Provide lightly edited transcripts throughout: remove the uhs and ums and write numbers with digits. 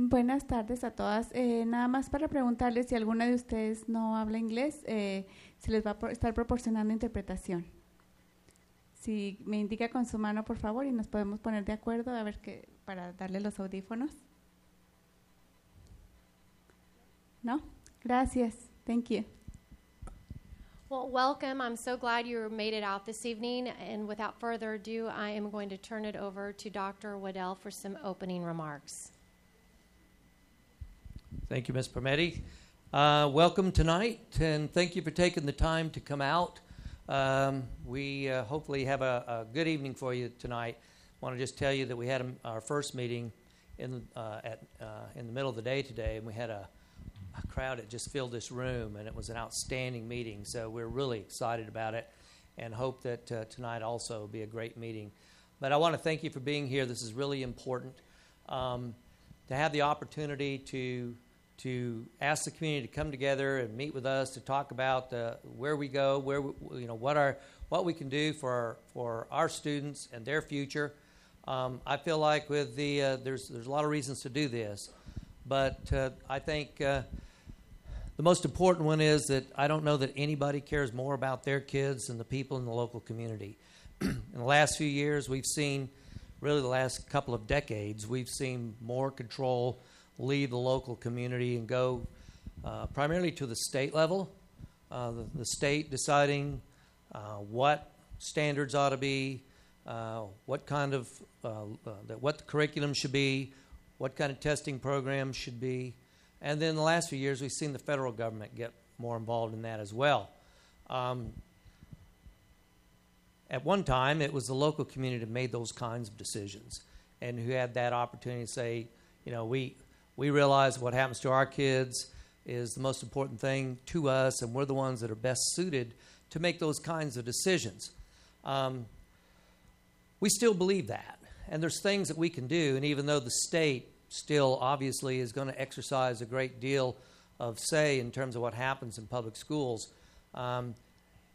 Buenas tardes a todas. Nada más para preguntarles si alguna de ustedes no habla inglés, se les va a estar proporcionando interpretación. Si me indica con su mano, por favor, y nos podemos poner de acuerdo a ver para darle los audífonos. ¿No? Gracias. Thank you. Well, welcome. I'm so glad you made it out this evening. And without further ado, I am going to turn it over to Dr. Waddell for some opening remarks. Thank you, Ms. Permetti. Welcome tonight, and thank you for taking the time to come out. We hopefully have a good evening for you tonight. I want to just tell you that we had our first meeting in the middle of the day today, and we had a crowd that just filled this room, and it was an outstanding meeting. So we're really excited about it and hope that tonight also will be a great meeting. But I want to thank you for being here. This is really important. To have the opportunity to ask the community to come together and meet with us to talk about where we go, what we can do for our students and their future. I feel like with there's a lot of reasons to do this, but I think the most important one is that I don't know that anybody cares more about their kids than the people in the local community. In the last few years, we've seen, really the last couple of decades, we've seen more control leave the local community and go primarily to the state level, the state deciding what standards ought to be, what the curriculum should be, what kind of testing programs should be. And then the last few years, we've seen the federal government get more involved in that as well. At one time, it was the local community that made those kinds of decisions and who had that opportunity to say, we realize what happens to our kids is the most important thing to us, and we're the ones that are best suited to make those kinds of decisions. We still believe that, and there's things that we can do, and even though the state still obviously is going to exercise a great deal of say in terms of what happens in public schools,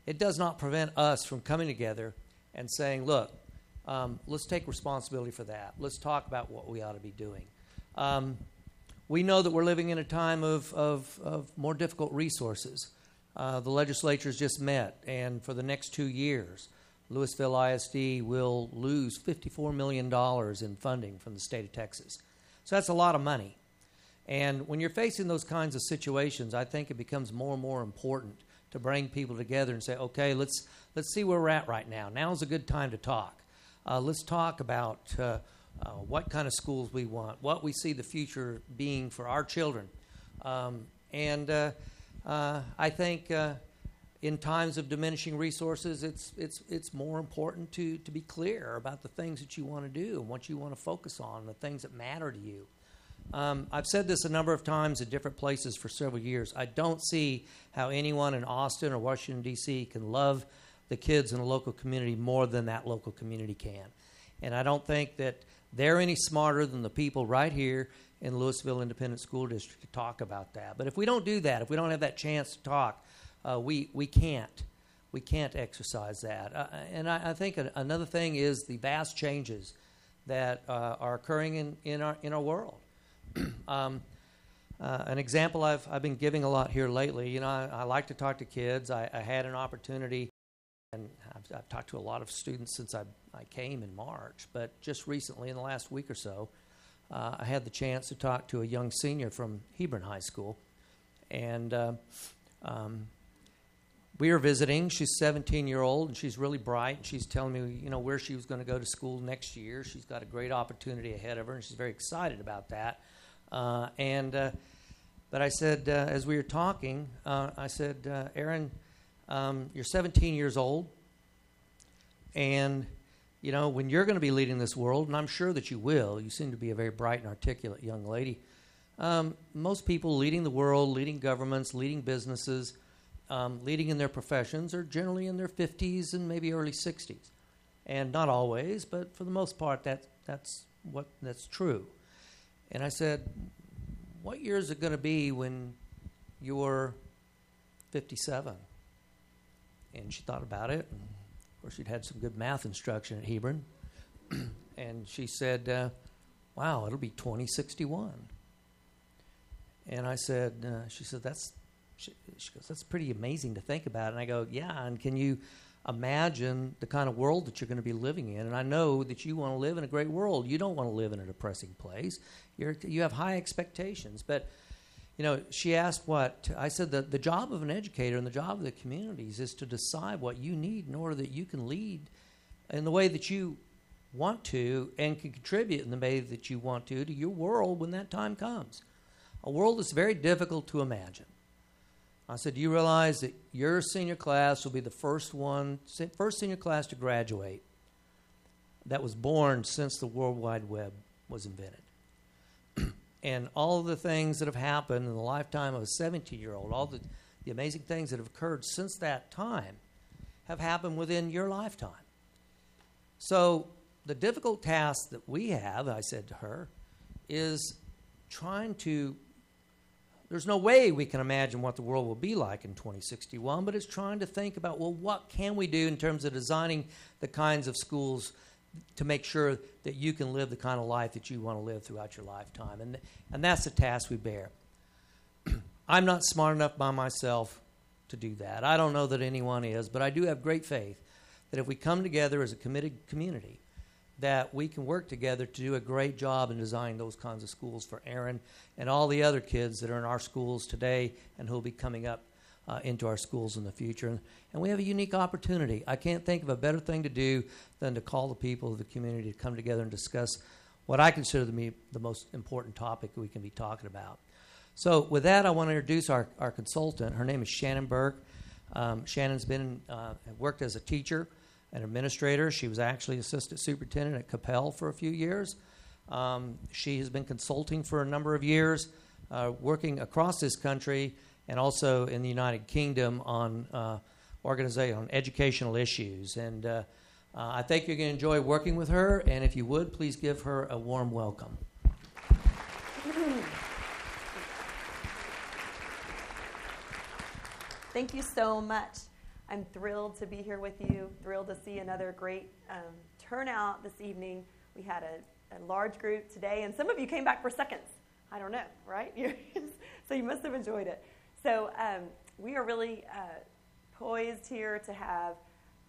it does not prevent us from coming together and saying, look, let's take responsibility for that. Let's talk about what we ought to be doing. We know that we're living in a time of more difficult resources. The legislature's just met, and for the next 2 years, Lewisville ISD will lose $54 million in funding from the state of Texas. So that's a lot of money. And when you're facing those kinds of situations, I think it becomes more and more important to bring people together and say, okay, let's see where we're at right now. Now's a good time to talk. Let's talk about what kind of schools we want, what we see the future being for our children. I think in times of diminishing resources, it's more important to be clear about the things that you want to do and what you want to focus on, the things that matter to you. I've said this a number of times at different places for several years. I don't see how anyone in Austin or Washington, D.C. can love the kids in a local community more than that local community can. And I don't think that they're any smarter than the people right here in Lewisville Independent School District to talk about that. But if we don't do that, if we don't have that chance to talk, we can't exercise that. And I think another thing is the vast changes that are occurring in our world. An example I've been giving a lot here lately. I like to talk to kids. I had an opportunity, and I've talked to a lot of students since I came in March. But just recently, in the last week or so, I had the chance to talk to a young senior from Hebron High School, and we were visiting. She's 17-year-old, and she's really bright. And she's telling me, where she was going to go to school next year. She's got a great opportunity ahead of her, and she's very excited about that. But I said, as we were talking, I said, Erin, you're 17 years old, and when you're going to be leading this world, and I'm sure that you will. You seem to be a very bright and articulate young lady. Most people leading the world, leading governments, leading businesses, leading in their professions are generally in their 50s and maybe early 60s. And not always, but for the most part, that's true. And I said, what year is it going to be when you're 57? And she thought about it. And of course, she'd had some good math instruction at Hebron. And she said, wow, it'll be 2061. And I said, she said, she goes, that's pretty amazing to think about. And I go, yeah, and can you imagine the kind of world that you're going to be living in? And I know that you want to live in a great world. You don't want to live in a depressing place. You have high expectations. But, she asked what, I said that the job of an educator and the job of the communities is to decide what you need in order that you can lead in the way that you want to and can contribute in the way that you want to your world when that time comes. A world that's very difficult to imagine. I said, do you realize that your senior class will be the first senior class to graduate that was born since the World Wide Web was invented? And all of the things that have happened in the lifetime of a 17-year-old, all the amazing things that have occurred since that time have happened within your lifetime. So the difficult task that we have, I said to her, is there's no way we can imagine what the world will be like in 2061, but it's trying to think about, well, what can we do in terms of designing the kinds of schools to make sure that you can live the kind of life that you want to live throughout your lifetime. And that's the task we bear. I'm not smart enough by myself to do that. I don't know that anyone is, but I do have great faith that if we come together as a committed community, that we can work together to do a great job in designing those kinds of schools for Aaron and all the other kids that are in our schools today and who will be coming up into our schools in the future. And we have a unique opportunity. I can't think of a better thing to do than to call the people of the community to come together and discuss what I consider to be the most important topic we can be talking about. So with that, I want to introduce our consultant. Her name is Shannon Burke. Shannon's worked as a teacher, an administrator. She was actually assistant superintendent at Capel for a few years. She has been consulting for a number of years, working across this country and also in the United Kingdom on educational issues. And I think you're going to enjoy working with her. And if you would, please give her a warm welcome. Thank you so much. I'm thrilled to be here with you, thrilled to see another great turnout this evening. We had a large group today, and some of you came back for seconds. I don't know, right? So you must have enjoyed it. So we are really poised here to have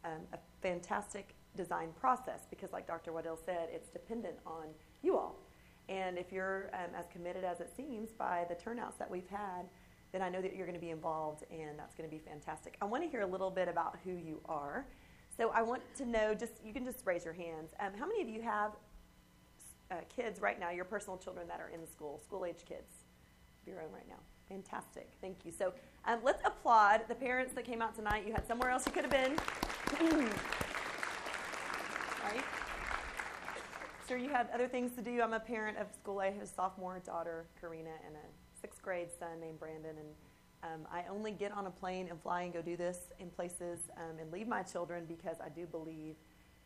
a fantastic design process because, like Dr. Waddell said, it's dependent on you all. And if you're as committed as it seems by the turnouts that we've had, then I know that you're going to be involved, and that's going to be fantastic. I want to hear a little bit about who you are. So I want to know, you can just raise your hands. How many of you have kids right now, your personal children that are in the school-age kids of your own right now? Fantastic. Thank you. So let's applaud the parents that came out tonight. You had somewhere else you could have been. Right? Sure, you had other things to do. I'm a parent of school. I have a sophomore daughter, Karina, and a 6th grade son named Brandon. And I only get on a plane and fly and go do this in places and leave my children because I do believe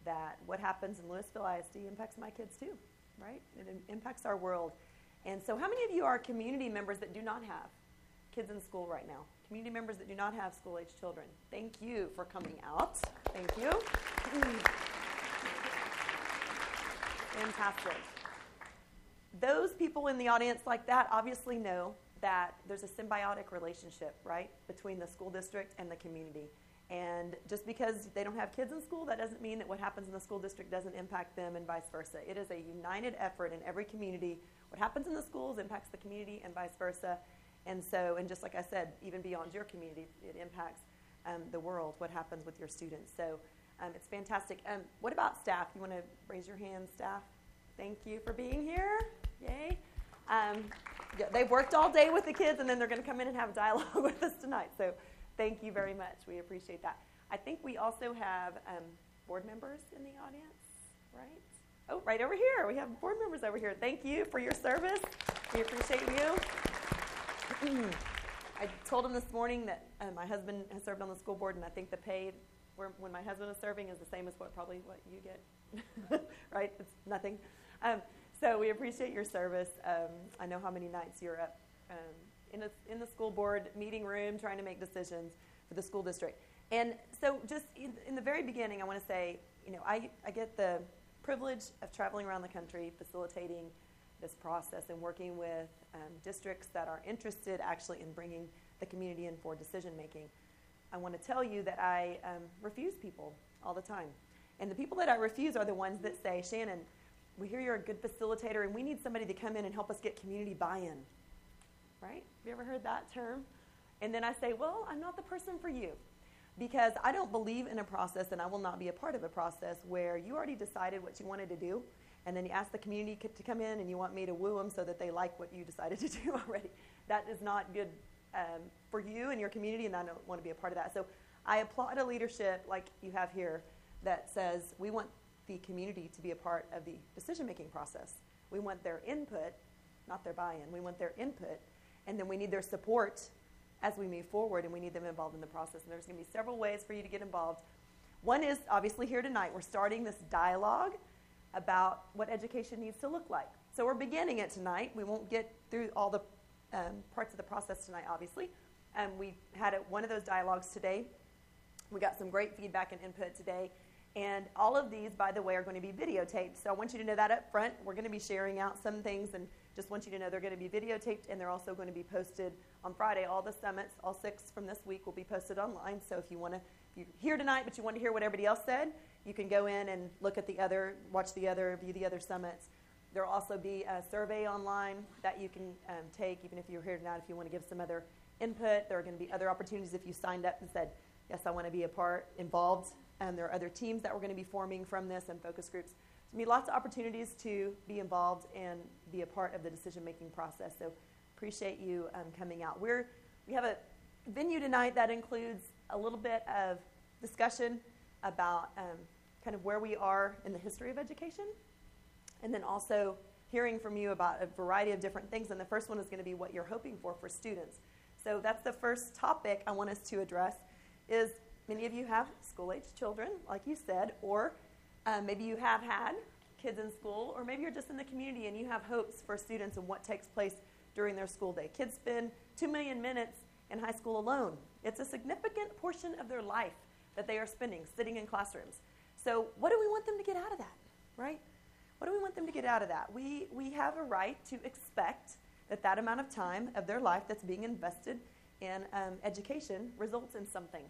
that what happens in Lewisville ISD impacts my kids too, right? It impacts our world. And so how many of you are community members that do not have kids in school right now? Community members that do not have school-age children. Thank you for coming out. Thank you. Fantastic. Those people in the audience like that obviously know that there's a symbiotic relationship, right, between the school district and the community. And just because they don't have kids in school, that doesn't mean that what happens in the school district doesn't impact them and vice versa. It is a united effort in every community. What happens in the schools impacts the community and vice versa. And so, and just like I said, even beyond your community, it impacts the world, what happens with your students. So it's fantastic. What about staff? You want to raise your hand, staff? Thank you for being here. Yay. They've worked all day with the kids, and then they're going to come in and have a dialogue with us tonight. So thank you very much. We appreciate that. I think we also have board members in the audience, right? Oh, right over here. We have board members over here. Thank you for your service. We appreciate you. I told him this morning that my husband has served on the school board, and I think the pay when my husband is serving is the same as what you get, right? It's nothing. So we appreciate your service. I know how many nights you're up in the school board meeting room trying to make decisions for the school district. And so just in the very beginning, I want to say, I get the privilege of traveling around the country facilitating this process and working with districts that are interested actually in bringing the community in for decision making. I want to tell you that I refuse people all the time. And the people that I refuse are the ones that say, Shannon, we hear you're a good facilitator and we need somebody to come in and help us get community buy-in. Right? Have you ever heard that term? And then I say, well, I'm not the person for you. Because I don't believe in a process, and I will not be a part of a process where you already decided what you wanted to do, and then you ask the community to come in and you want me to woo them so that they like what you decided to do already. That is not good for you and your community, and I don't want to be a part of that. So I applaud a leadership like you have here that says we want the community to be a part of the decision-making process. We want their input, not their buy-in. We want their input, and then we need their support as we move forward, and we need them involved in the process. And there's going to be several ways for you to get involved. One is obviously here tonight. We're starting this dialogue about what education needs to look like. So we're beginning it tonight. We won't get through all the parts of the process tonight, obviously. We had one of those dialogues today. We got some great feedback and input today. And all of these, by the way, are going to be videotaped. So I want you to know that up front. We're going to be sharing out some things, and just want you to know they're going to be videotaped, and they're also going to be posted on Friday. All the summits, all 6 from this week, will be posted online. So if you're here tonight but you want to hear what everybody else said, you can go in and look at the other, watch the other, view the other summits. There will also be a survey online that you can take, even if you're here tonight, if you want to give some other input. There are going to be other opportunities if you signed up and said, yes, I want to be involved. There are other teams that we're going to be forming from this and focus groups. There's going to be lots of opportunities to be involved and be a part of the decision-making process. So appreciate you coming out. We have a venue tonight that includes a little bit of discussion about kind of where we are in the history of education, and then also hearing from you about a variety of different things. And the first one is going to be what you're hoping for students. So that's the first topic I want us to address is many of you have school-aged children, like you said, or maybe you have had kids in school, or maybe you're just in the community and you have hopes for students and what takes place during their school day. Kids spend 2 million minutes in high school alone. It's a significant portion of their life that they are spending sitting in classrooms. So what do we want them to get out of that, right? What do we want them to get out of that? We have a right to expect that amount of time of their life that's being invested in education results in something.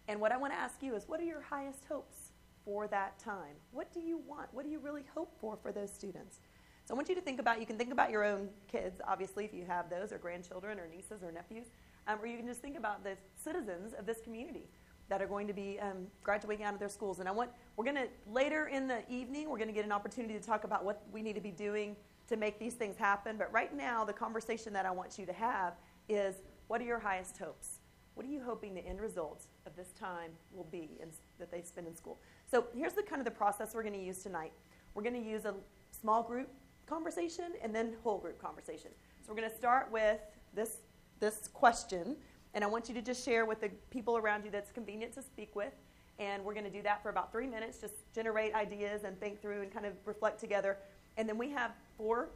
And what I want to ask you is, what are your highest hopes for that time? What do you want? What do you really hope for those students? So I want you to you can think about your own kids, obviously, if you have those, or grandchildren, or nieces, or nephews, or you can just think about the citizens of this community that are going to be graduating out of their schools. And we're going to, later in the evening, we're going to get an opportunity to talk about what we need to be doing to make these things happen. But right now, the conversation that I want you to have is, what are your highest hopes? What are you hoping the end result of this time will be that they spend in school? So here's the kind of the process we're going to use tonight. We're going to use a small group conversation and then whole group conversation. So we're going to start with this question, and I want you to just share with the people around you that's convenient to speak with, and we're going to do that for about 3 minutes, just generate ideas and think through and kind of reflect together. And then we have 4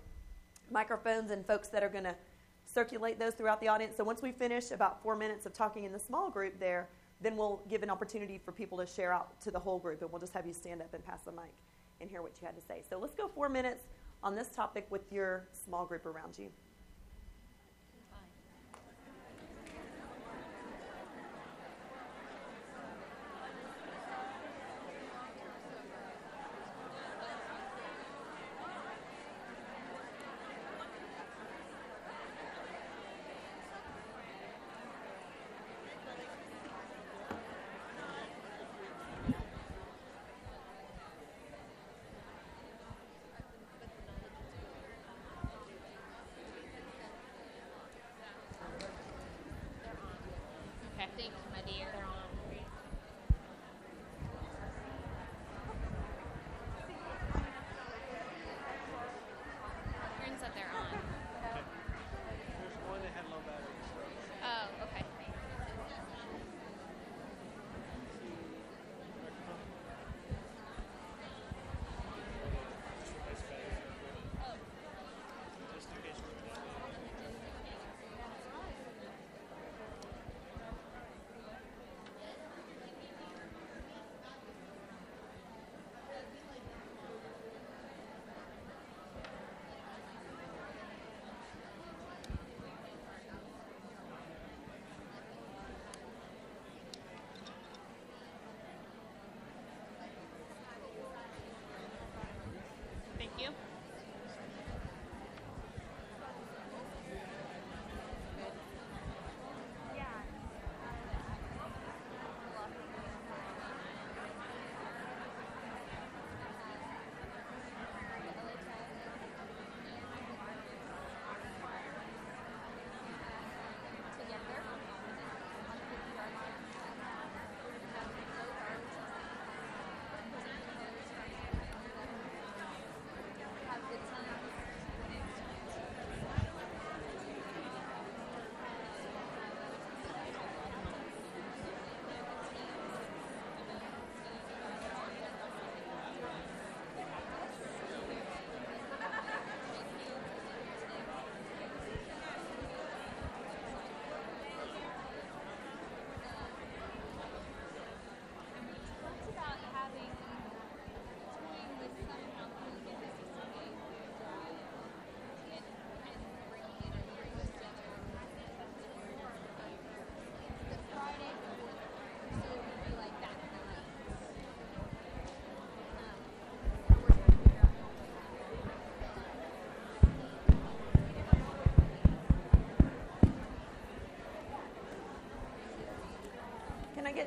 microphones and folks that are going to circulate those throughout the audience. So once we finish about 4 minutes of talking in the small group there, then we'll give an opportunity for people to share out to the whole group, and we'll just have you stand up and pass the mic and hear what you had to say. So let's go 4 minutes on this topic with your small group around you. Thank you, my dear. They're on. Turns out they're on. There's one that had low battery. Oh, okay. Just in case we're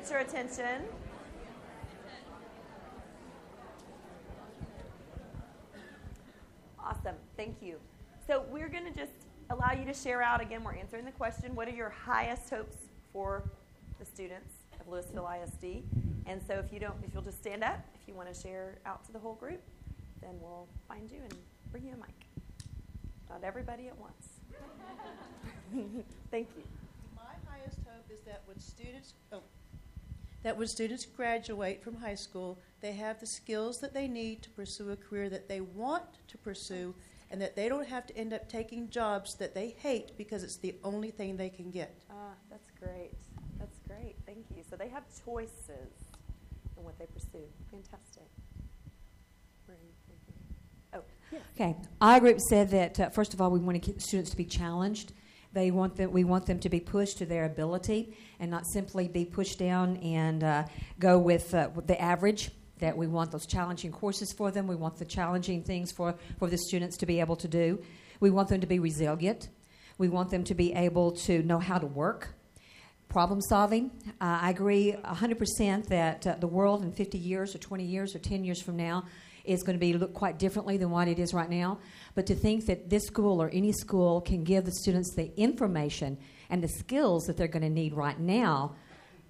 get your attention. Awesome. Thank you. So we're going to just allow you to share out. Again, we're answering the question, what are your highest hopes for the students of Lewisville ISD? And so if you'll just stand up, if you want to share out to the whole group, then we'll find you and bring you a mic. Not everybody at once. Thank you. My highest hope is that when students graduate from high school, they have the skills that they need to pursue a career that they want to pursue, and that they don't have to end up taking jobs that they hate because it's the only thing they can get. That's great. That's great. Thank you. So they have choices in what they pursue. Fantastic. Oh, yes. Okay. Our group said that, first of all, we want students to be challenged. We want them to be pushed to their ability and not simply be pushed down and go with the average, that we want those challenging courses for them. We want the challenging things for the students to be able to do. We want them to be resilient. We want them to be able to know how to work. Problem solving. I agree 100% that the world in 50 years or 20 years or 10 years from now is going to look quite differently than what it is right now. But to think that this school or any school can give the students the information and the skills that they're going to need right now,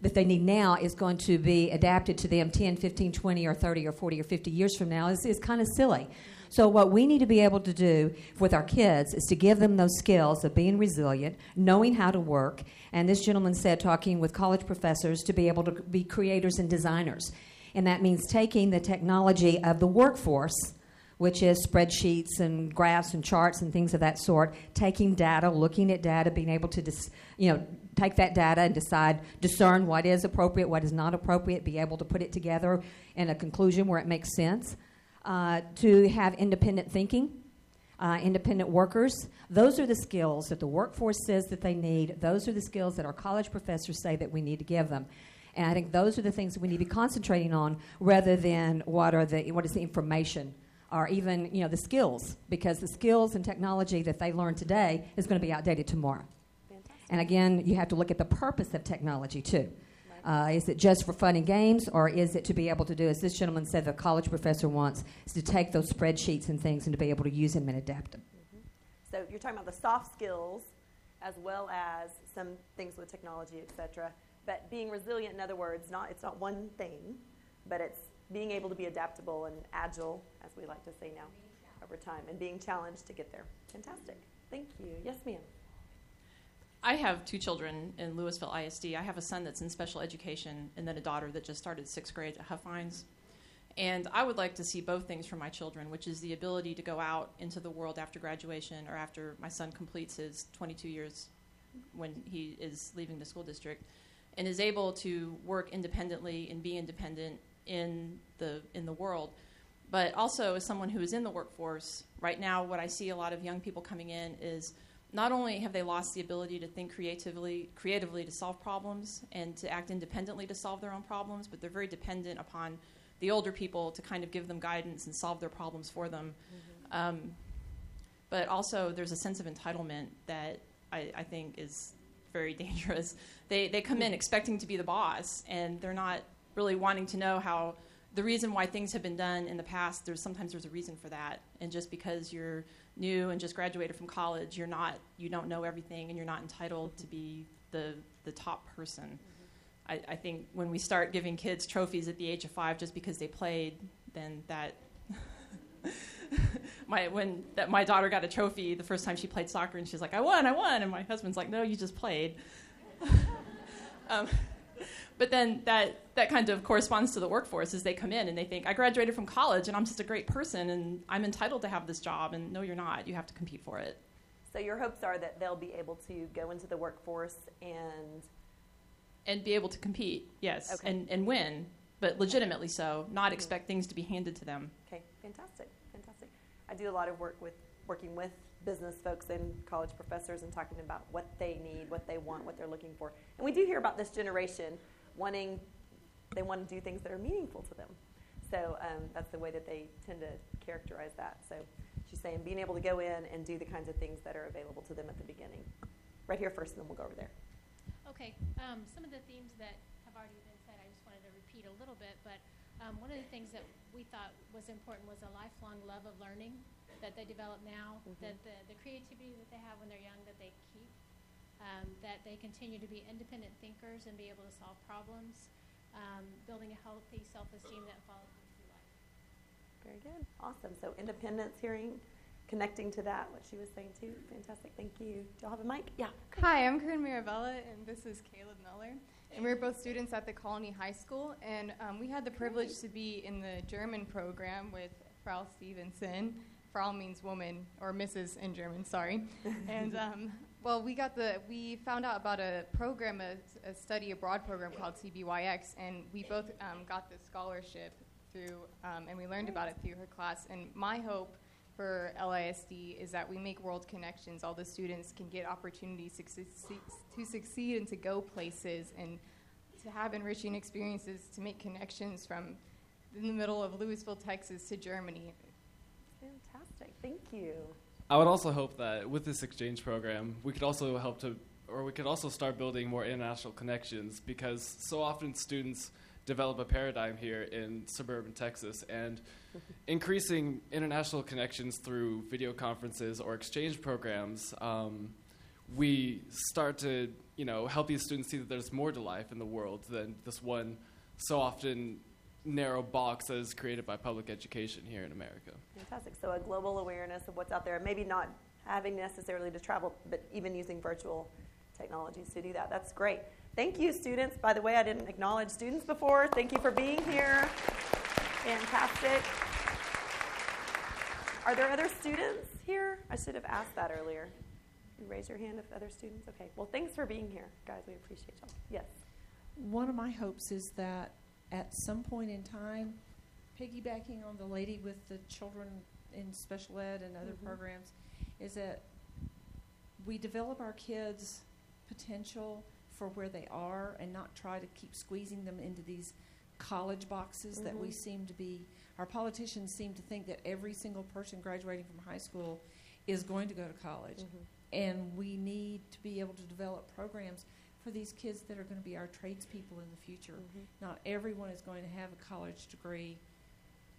that they need now, is going to be adapted to them 10, 15, 20, or 30, or 40, or 50 years from now is kind of silly. So what we need to be able to do with our kids is to give them those skills of being resilient, knowing how to work, and this gentleman said, talking with college professors, to be able to be creators and designers. And that means taking the technology of the workforce, which is spreadsheets and graphs and charts and things of that sort, taking data, looking at data, being able to take that data and discern what is appropriate, what is not appropriate, be able to put it together in a conclusion where it makes sense, to have independent thinking, independent workers. Those are the skills that the workforce says that they need. Those are the skills that our college professors say that we need to give them. And I think those are the things that we need to be concentrating on rather than what is the information or even the skills, because the skills and technology that they learn today is going to be outdated tomorrow. Fantastic. And again, you have to look at the purpose of technology too. Is it just for fun and games, or is it to be able to do, as this gentleman said, the college professor wants, is to take those spreadsheets and things and to be able to use them and adapt them. Mm-hmm. So you're talking about the soft skills as well as some things with technology, et cetera. But being resilient, in other words, it's not one thing, but it's being able to be adaptable and agile, as we like to say now, over time, and being challenged to get there. Fantastic. Thank you. Yes, ma'am. I have two children in Lewisville ISD. I have a son that's in special education and then a daughter that just started 6th grade at Huffines. And I would like to see both things for my children, which is the ability to go out into the world after graduation or after my son completes his 22 years when he is leaving the school district, and is able to work independently and be independent in the world. But also, as someone who is in the workforce, right now what I see a lot of young people coming in is not only have they lost the ability to think creatively to solve problems and to act independently to solve their own problems, but they're very dependent upon the older people to kind of give them guidance and solve their problems for them. Mm-hmm. But also there's a sense of entitlement that I think is very dangerous. They come in expecting to be the boss, and they're not really wanting to know how the reason why things have been done in the past. Sometimes there's a reason for that, and just because you're new and just graduated from college, you don't know everything, and you're not entitled to be the top person. Mm-hmm. I think when we start giving kids trophies at the age of 5 just because they played, then that my daughter got a trophy the first time she played soccer, and she's like, I won, and my husband's like, no, you just played. But then that kind of corresponds to the workforce as they come in and they think, I graduated from college and I'm just a great person and I'm entitled to have this job. And no, you're not. You have to compete for it. So your hopes are that they'll be able to go into the workforce and be able to compete, yes, okay. and win, but legitimately so, not expect things to be handed to them. Okay, fantastic. I do a lot of work working with business folks and college professors and talking about what they need, what they want, what they're looking for. And we do hear about this generation they want to do things that are meaningful to them. So that's the way that they tend to characterize that. So she's saying being able to go in and do the kinds of things that are available to them at the beginning. Right here first, and then we'll go over there. Okay, some of the themes that have already been said repeat a little bit, but one of the things that we thought was important was a lifelong love of learning that they develop now, that the creativity that they have when they're young that they keep, that they continue to be independent thinkers and be able to solve problems, building a healthy self-esteem that follows them through life. Very good. Awesome. So independence, hearing, connecting to that, what she was saying too. Fantastic. Thank you. Do y'all have a mic? Yeah. Hi, I'm Corinne Mirabella, and this is Caleb Miller. And we're both students at the Colony High School, and we had the privilege to be in the German program with Frau Stevenson. Frau means woman, or Mrs. in German, sorry. And well, we found out about a program, a study abroad program called CBYX, and we both got the scholarship through, and we learned about it through her class. And my hope for LISD is that we make world connections. All the students can get opportunities to succeed and to go places and to have enriching experiences, to make connections from in the middle of Lewisville, Texas to Germany. Fantastic. Thank you. I would also hope that with this exchange program, we could also start building more international connections, because so often students develop a paradigm here in suburban Texas, and increasing international connections through video conferences or exchange programs, we start to help these students see that there's more to life in the world than this one so often narrow box that is created by public education here in America. Fantastic. So a global awareness of what's out there, maybe not having necessarily to travel, but even using virtual technologies to do that. That's great. Thank you, students. By the way, I didn't acknowledge students before. Thank you for being here. Fantastic. Are there other students here? I should have asked that earlier. You raise your hand if other students? Okay. Well, thanks for being here, guys. We appreciate y'all. Yes. One of my hopes is that at some point in time, piggybacking on the lady with the children in special ed and other programs, is that we develop our kids' potential for where they are and not try to keep squeezing them into these college boxes that we seem to be. Our politicians seem to think that every single person graduating from high school is going to go to college. And we need to be able to develop programs for these kids that are going to be our tradespeople in the future. Not everyone is going to have a college degree,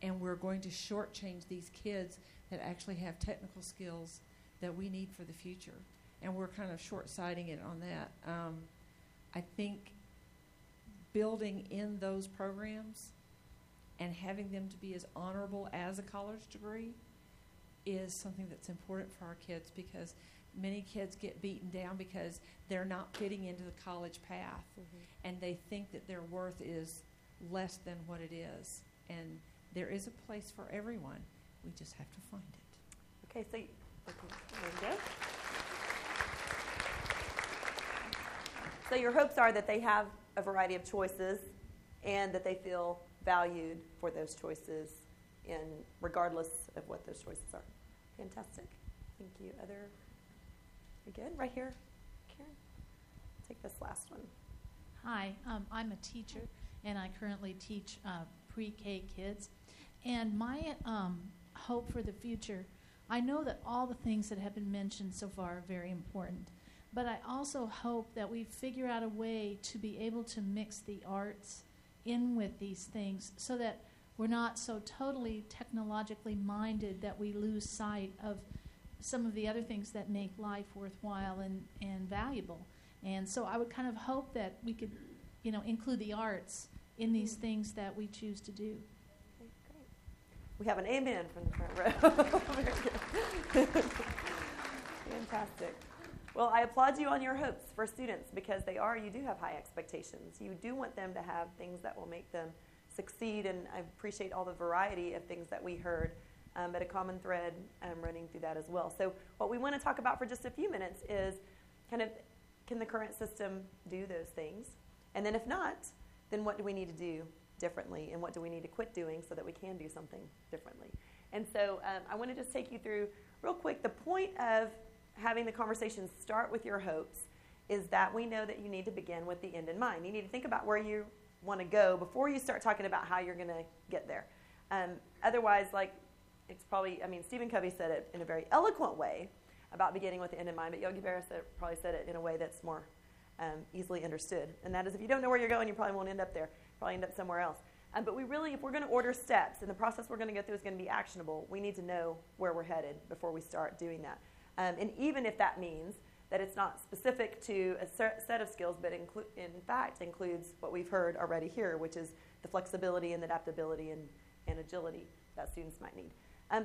and we're going to shortchange these kids that actually have technical skills that we need for the future. And we're kind of short-sighting it on that. I think building in those programs and having them to be as honorable as a college degree is something that's important for our kids, because many kids get beaten down because they're not fitting into the college path, and they think that their worth is less than what it is. And there is a place for everyone. We just have to find it. Okay, there you go. So your hopes are that they have a variety of choices and that they feel valued for those choices, regardless of what those choices are. Fantastic. Thank you. You good? Right here. Karen? Take this last one. Hi, I'm a teacher, and I currently teach pre-K kids. And my hope for the future, I know that all the things that have been mentioned so far are very important, but I also hope that we figure out a way to be able to mix the arts in with these things so that we're not so totally technologically minded that we lose sight of some of the other things that make life worthwhile and valuable. And so I would kind of hope that we could, include the arts in these things that we choose to do. Okay, great. We have an amen from the front row. Very good. Fantastic. Well, I applaud you on your hopes for students, because you do have high expectations. You do want them to have things that will make them succeed, and I appreciate all the variety of things that we heard, but a common thread running through that as well. So what we want to talk about for just a few minutes is kind of, can the current system do those things? And then if not, then what do we need to do differently, and what do we need to quit doing so that we can do something differently? And so I want to just take you through real quick. The point of having the conversation start with your hopes is that we know that you need to begin with the end in mind. You need to think about where you want to go before you start talking about how you're going to get there. Otherwise, it's probably, Stephen Covey said it in a very eloquent way about beginning with the end in mind, but Yogi Berra probably said it in a way that's more easily understood. And that is, if you don't know where you're going, you probably won't end up there. probably end up somewhere else. But we really, if we're going to order steps and the process we're going to go through is going to be actionable, we need to know where we're headed before we start doing that. And even if that means that it's not specific to a set of skills, but in fact includes what we've heard already here, which is the flexibility and adaptability and agility that students might need.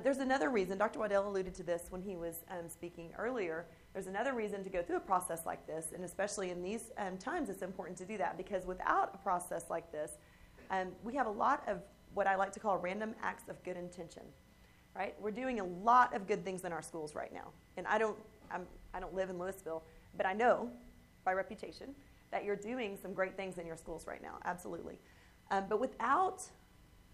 There's another reason, Dr. Waddell alluded to this when he was speaking earlier, there's another reason to go through a process like this, and especially in these times it's important to do that, because without a process like this, we have a lot of what I like to call random acts of good intention, right? We're doing a lot of good things in our schools right now, and I don't live in Lewisville, but I know by reputation that you're doing some great things in your schools right now, absolutely. But without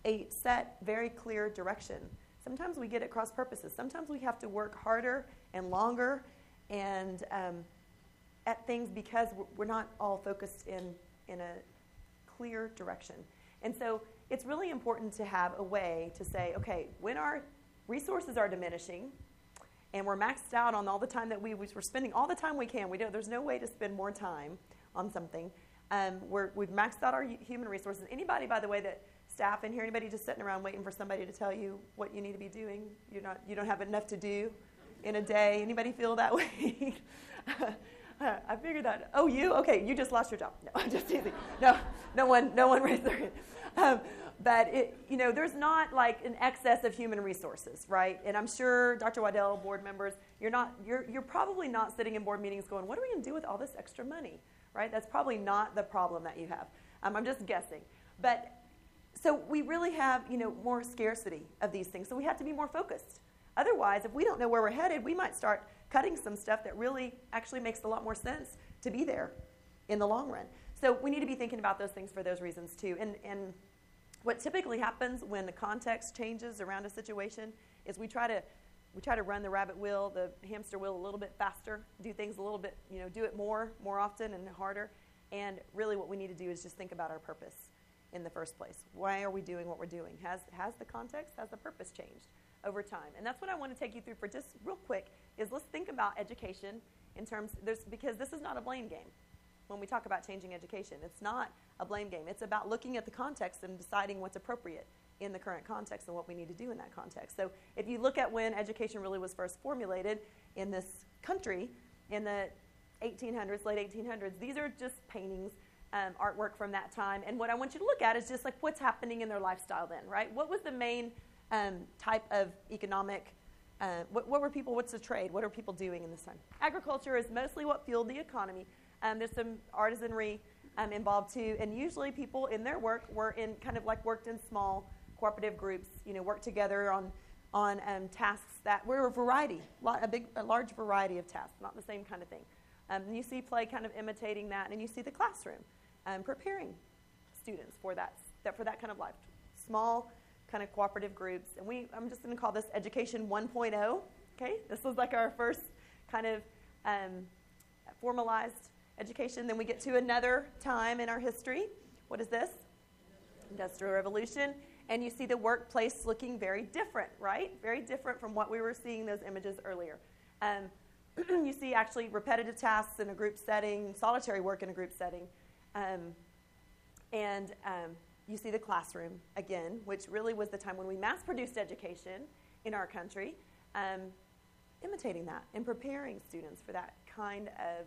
a set, very clear direction, sometimes we get at cross purposes. Sometimes we have to work harder and longer and at things because we're not all focused in a clear direction. And so it's really important to have a way to say, okay, when our resources are diminishing and we're maxed out on all the time that we're spending all the time we can, there's no way to spend more time on something. We've maxed out our human resources. Anybody, by the way, that staff in here, anybody just sitting around waiting for somebody to tell you what you need to be doing? You don't have enough to do in a day. Anybody feel that way? I figured that. Oh, you? Okay, you just lost your job. No, I'm just teasing. No one raised their hand. But there's not like an excess of human resources, right? And I'm sure Dr. Waddell, board members, you're probably not sitting in board meetings going, what are we going to do with all this extra money, right? That's probably not the problem that you have. I'm just guessing. But so we really have more scarcity of these things. So we have to be more focused. Otherwise, if we don't know where we're headed, we might start cutting some stuff that really actually makes a lot more sense to be there in the long run. So we need to be thinking about those things for those reasons too. And what typically happens when the context changes around a situation is we try to run the rabbit wheel, the hamster wheel a little bit faster, do things a little bit, do it more often and harder. And really what we need to do is just think about our purpose in the first place. Why are we doing what we're doing? Has the context, has the purpose changed over time? And that's what I want to take you through for just real quick is let's think about education in terms, because this is not a blame game. When we talk about changing education, it's not a blame game. It's about looking at the context and deciding what's appropriate in the current context and what we need to do in that context. So if you look at when education really was first formulated in this country in the 1800s, late 1800s, these are just paintings, artwork from that time. And what I want you to look at is just like what's happening in their lifestyle then, right? What was the main type of economic, what's the trade? What are people doing in this time? Agriculture is mostly what fueled the economy. There's some artisanry involved too, and usually people in their work worked in small cooperative groups, worked together on tasks that were a large variety of tasks, not the same kind of thing. And you see play kind of imitating that, and you see the classroom preparing students for that kind of life. Small kind of cooperative groups, and I'm just going to call this Education 1.0. Okay, this was like our first kind of formalized education. Then we get to another time in our history. What is this? Industrial Revolution. And you see the workplace looking very different, right? Very different from what we were seeing those images earlier. You see actually repetitive tasks in a group setting, solitary work in a group setting. And you see the classroom again, which really was the time when we mass-produced education in our country, imitating that and preparing students for that kind of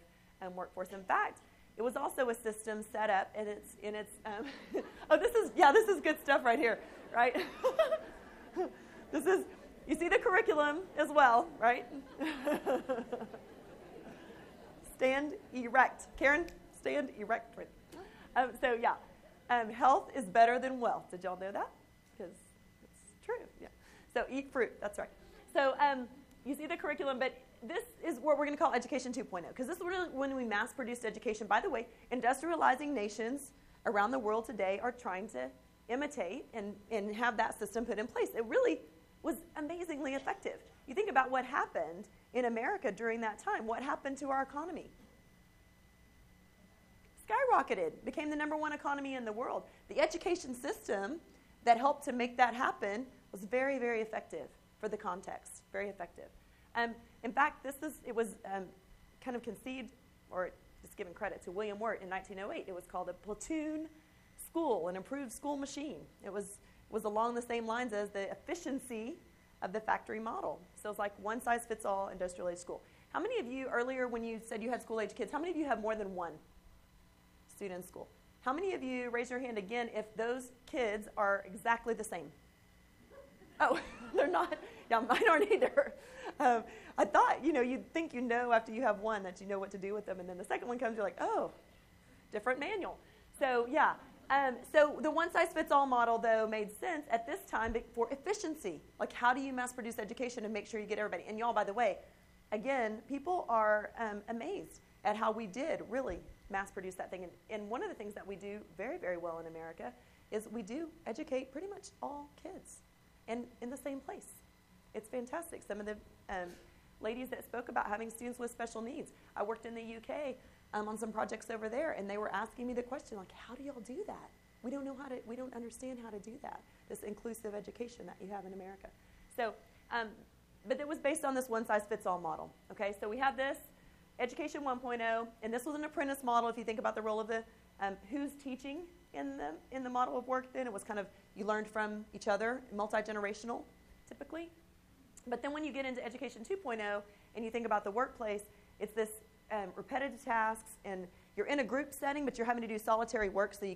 workforce. In fact, it was also a system set up, and it's this is good stuff right here, right? You see the curriculum as well, right? Stand erect. Karen, stand erect. Health is better than wealth. Did y'all know that? Because it's true. Yeah. So eat fruit. That's right. So you see the curriculum, but this is what we're going to call Education 2.0, because this is really when we mass-produced education. By the way, industrializing nations around the world today are trying to imitate and have that system put in place. It really was amazingly effective. You think about what happened in America during that time. What happened to our economy? Skyrocketed, became the #1 economy in the world. The education system that helped to make that happen was very, very effective for the context, very effective. In fact, it was kind of conceived, or just giving credit to William Wirt in 1908. It was called a platoon school, an improved school machine. It was along the same lines as the efficiency of the factory model. So it's like one-size-fits-all industrial-age school. How many of you, earlier when you said you had school-age kids, how many of you have more than one student in school? How many of you, raise your hand again, if those kids are exactly the same? Oh, they're not. Yeah, mine aren't either. I thought, you'd think after you have one that you know what to do with them, and then the second one comes, you're like, oh, different manual. So, yeah. So the one-size-fits-all model, though, made sense at this time for efficiency. Like, how do you mass-produce education and make sure you get everybody? And y'all, by the way, again, people are amazed at how we did really mass-produce that thing. And one of the things that we do very, very well in America is we do educate pretty much all kids and in the same place. It's fantastic. Some of the ladies that spoke about having students with special needs. I worked in the UK on some projects over there, and they were asking me the question, like, how do y'all do that? We don't understand how to do that, this inclusive education that you have in America. So, but it was based on this one-size-fits-all model. Okay, so we have this Education 1.0, and this was an apprentice model. If you think about the role of the who's teaching in the model of work, then it was kind of you learned from each other, multi-generational, typically. But then when you get into Education 2.0 and you think about the workplace, it's this repetitive tasks, and you're in a group setting, but you're having to do solitary work, so you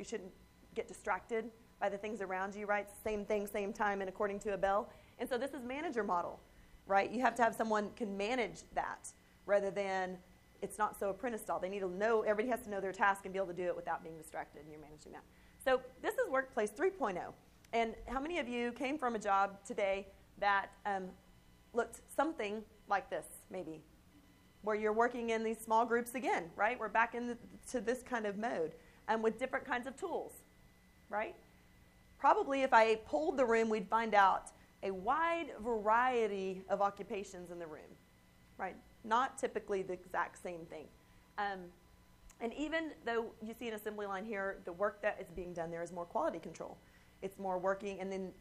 shouldn't get distracted by the things around you, right? Same thing, same time, and according to a bell. And so this is manager model, right? You have to have someone can manage that, rather than it's not so apprentice style. They need to know, everybody has to know their task and be able to do it without being distracted, and you're managing that. So this is Workplace 3.0. And how many of you came from a job today that looked something like this, maybe, where you're working in these small groups again, right? We're back to this kind of mode with different kinds of tools, right? Probably if I polled the room, we'd find out a wide variety of occupations in the room, right? Not typically the exact same thing. And even though you see an assembly line here, the work that is being done there is more quality control. It's more working, and then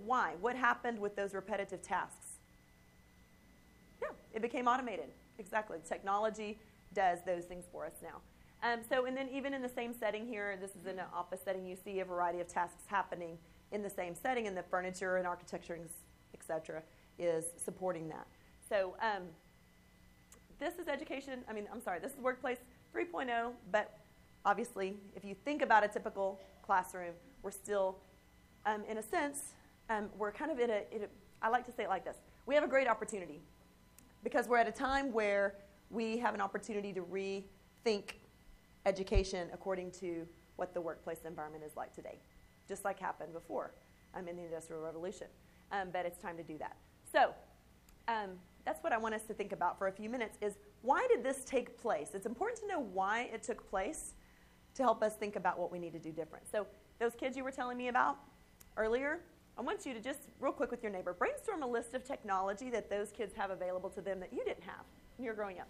why? What happened with those repetitive tasks? Yeah, it became automated. Exactly. Technology does those things for us now. And then even in the same setting here, this is in an office setting, you see a variety of tasks happening in the same setting, and the furniture and architecture, et cetera, is supporting that. So this is this is Workplace 3.0, but obviously, if you think about a typical classroom, we're still, in a sense, we're kind of I like to say it like this. We have a great opportunity because we're at a time where we have an opportunity to rethink education according to what the workplace environment is like today, just like happened before in the Industrial Revolution. But it's time to do that. So that's what I want us to think about for a few minutes is why did this take place? It's important to know why it took place to help us think about what we need to do different. So those kids you were telling me about earlier, I want you to just, real quick with your neighbor, brainstorm a list of technology that those kids have available to them that you didn't have when you were growing up.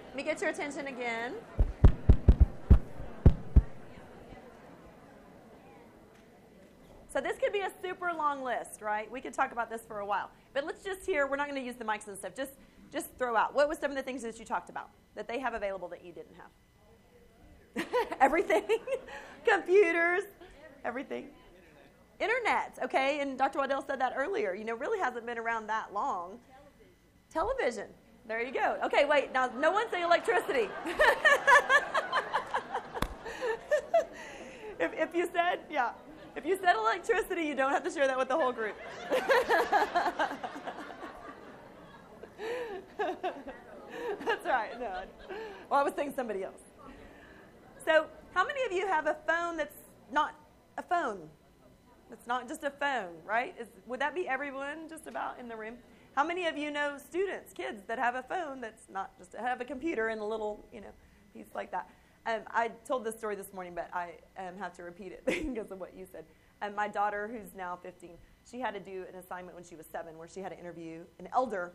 Let me get your attention again. So this could be a super long list, right? We could talk about this for a while. But let's just hear, we're not going to use the mics and stuff. Just throw out. What was some of the things that you talked about that they have available that you didn't have? Everything. Computers, everything. Internet, okay? And Dr. Waddell said that earlier. Really hasn't been around that long. Television. There you go. Okay, wait. Now, no one say electricity. If you said electricity, you don't have to share that with the whole group. That's right. No. Well, I was thinking somebody else. So, how many of you have a phone that's not a phone? It's not just a phone, right? Would that be everyone just about in the room? How many of you know students, kids that have a phone that's not just have a computer and a little, piece like that? I told this story this morning, but I have to repeat it because of what you said. My daughter, who's now 15, she had to do an assignment when she was 7 where she had to interview an elder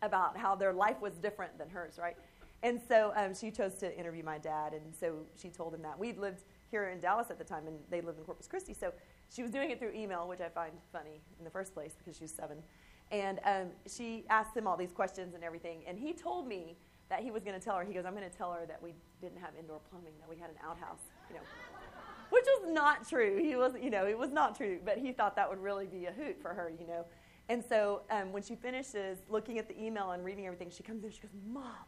about how their life was different than hers, right? And so she chose to interview my dad, and so she told him that. We'd lived here in Dallas at the time, and they lived in Corpus Christi, so she was doing it through email, which I find funny in the first place because she was 7. And she asked him all these questions and everything, and he told me that he was going to tell her. He goes, I'm going to tell her that we didn't have indoor plumbing, that we had an outhouse, which was not true. He was, it was not true, but he thought that would really be a hoot for her, And so when she finishes looking at the email and reading everything, she comes in, she goes, Mom,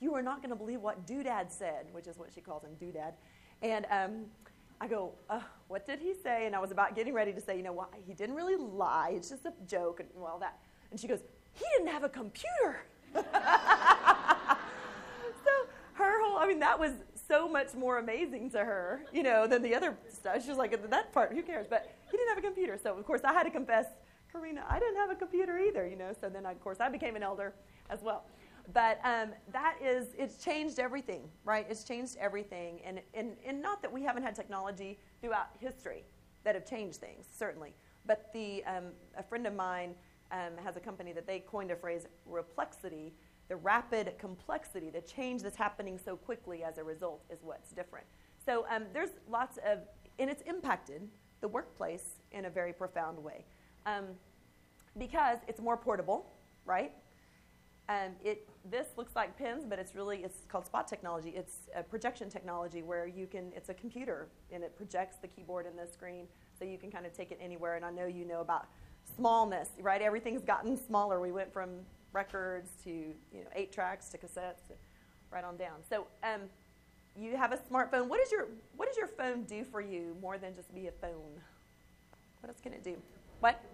you are not going to believe what Doodad said, which is what she calls him, Doodad. And I go, what did he say? And I was about getting ready to say, he didn't really lie. It's just a joke and all that. And she goes, he didn't have a computer. So her whole, that was so much more amazing to her, than the other stuff. She was like, that part, who cares? But he didn't have a computer. So, of course, I had to confess, Karina, I didn't have a computer either, So then, of course, I became an elder as well. But it's changed everything, right? It's changed everything. And not that we haven't had technology throughout history that have changed things, certainly. But a friend of mine has a company that they coined a phrase, replexity. The rapid complexity, the change that's happening so quickly as a result is what's different. So there's lots of, and it's impacted the workplace in a very profound way. Because it's more portable, right? This looks like pens, but it's called spot technology. It's a projection technology where it's a computer, and it projects the keyboard and the screen, so you can kind of take it anywhere. And I know you know about smallness, right? Everything's gotten smaller. We went from records to 8 tracks to cassettes, right on down. So you have a smartphone. What does your phone do for you more than just be a phone? What else can it do? What?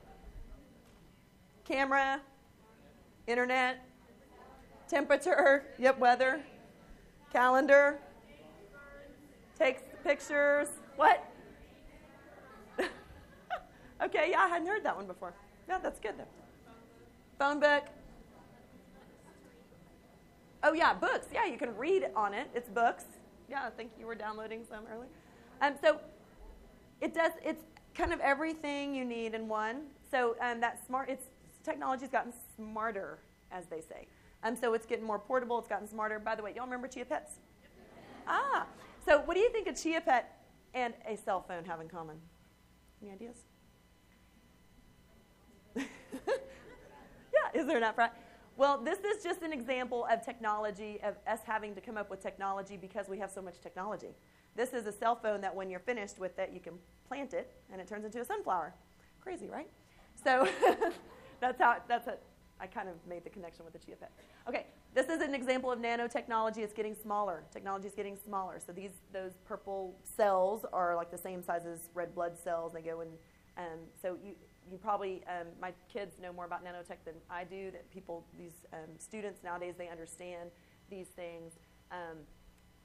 Camera, internet, temperature, weather, calendar, takes pictures. What? Okay, I hadn't heard that one before. Yeah, that's good though. Phone book. Oh yeah, books. Yeah, you can read on it. It's books. Yeah, I think you were downloading some earlier. So it's kind of everything you need in one. So technology's gotten smarter, as they say. So it's getting more portable. It's gotten smarter. By the way, y'all remember Chia Pets? So what do you think a Chia Pet and a cell phone have in common? Any ideas? Yeah, is there not? Right? Well, this is just an example of technology, of us having to come up with technology because we have so much technology. This is a cell phone that when you're finished with it, you can plant it, and it turns into a sunflower. Crazy, right? So that's how I kind of made the connection with the Chia Pet. Okay, this is an example of nanotechnology. It's getting smaller. Technology is getting smaller. So those purple cells are like the same size as red blood cells. They go in, so you probably, my kids know more about nanotech than I do, that these students nowadays, they understand these things.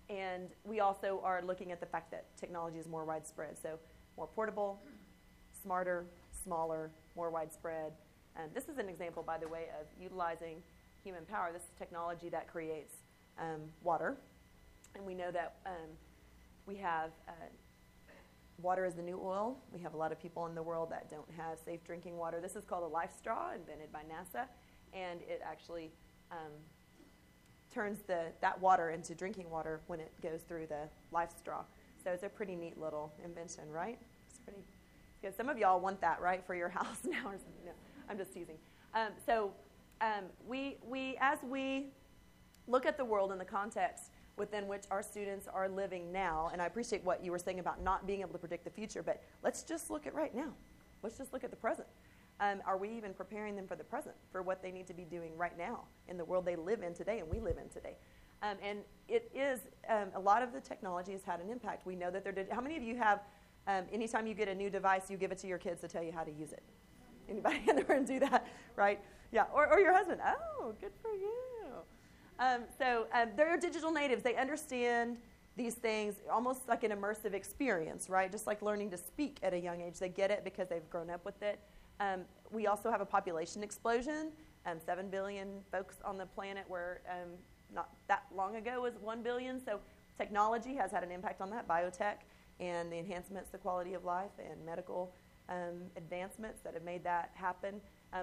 And we also are looking at the fact that technology is more widespread. So more portable, smarter, smaller, more widespread. And this is an example, by the way, of utilizing human power. This is technology that creates water. And we know that we have water is the new oil. We have a lot of people in the world that don't have safe drinking water. This is called a life straw, invented by NASA. And it actually turns that water into drinking water when it goes through the life straw. So it's a pretty neat little invention, right? It's pretty good. Some of y'all want that, right, for your house now or something. No, I'm just teasing. We as we look at the world in the context within which our students are living now. And I appreciate what you were saying about not being able to predict the future, but let's just look at right now. Let's just look at the present. Are we even preparing them for the present, for what they need to be doing right now in the world they live in today and we live in today? And it is, a lot of the technology has had an impact. We know that how many of you have, anytime you get a new device, you give it to your kids to tell you how to use it? Anybody in the room do that, right? Yeah, or your husband. Oh, good for you. So they're digital natives. They understand these things almost like an immersive experience, right? Just like learning to speak at a young age. They get it because they've grown up with it. We also have a population explosion. 7 billion folks on the planet where not that long ago was 1 billion. So technology has had an impact on that, biotech, and the enhancements to quality of life and medical advancements that have made that happen.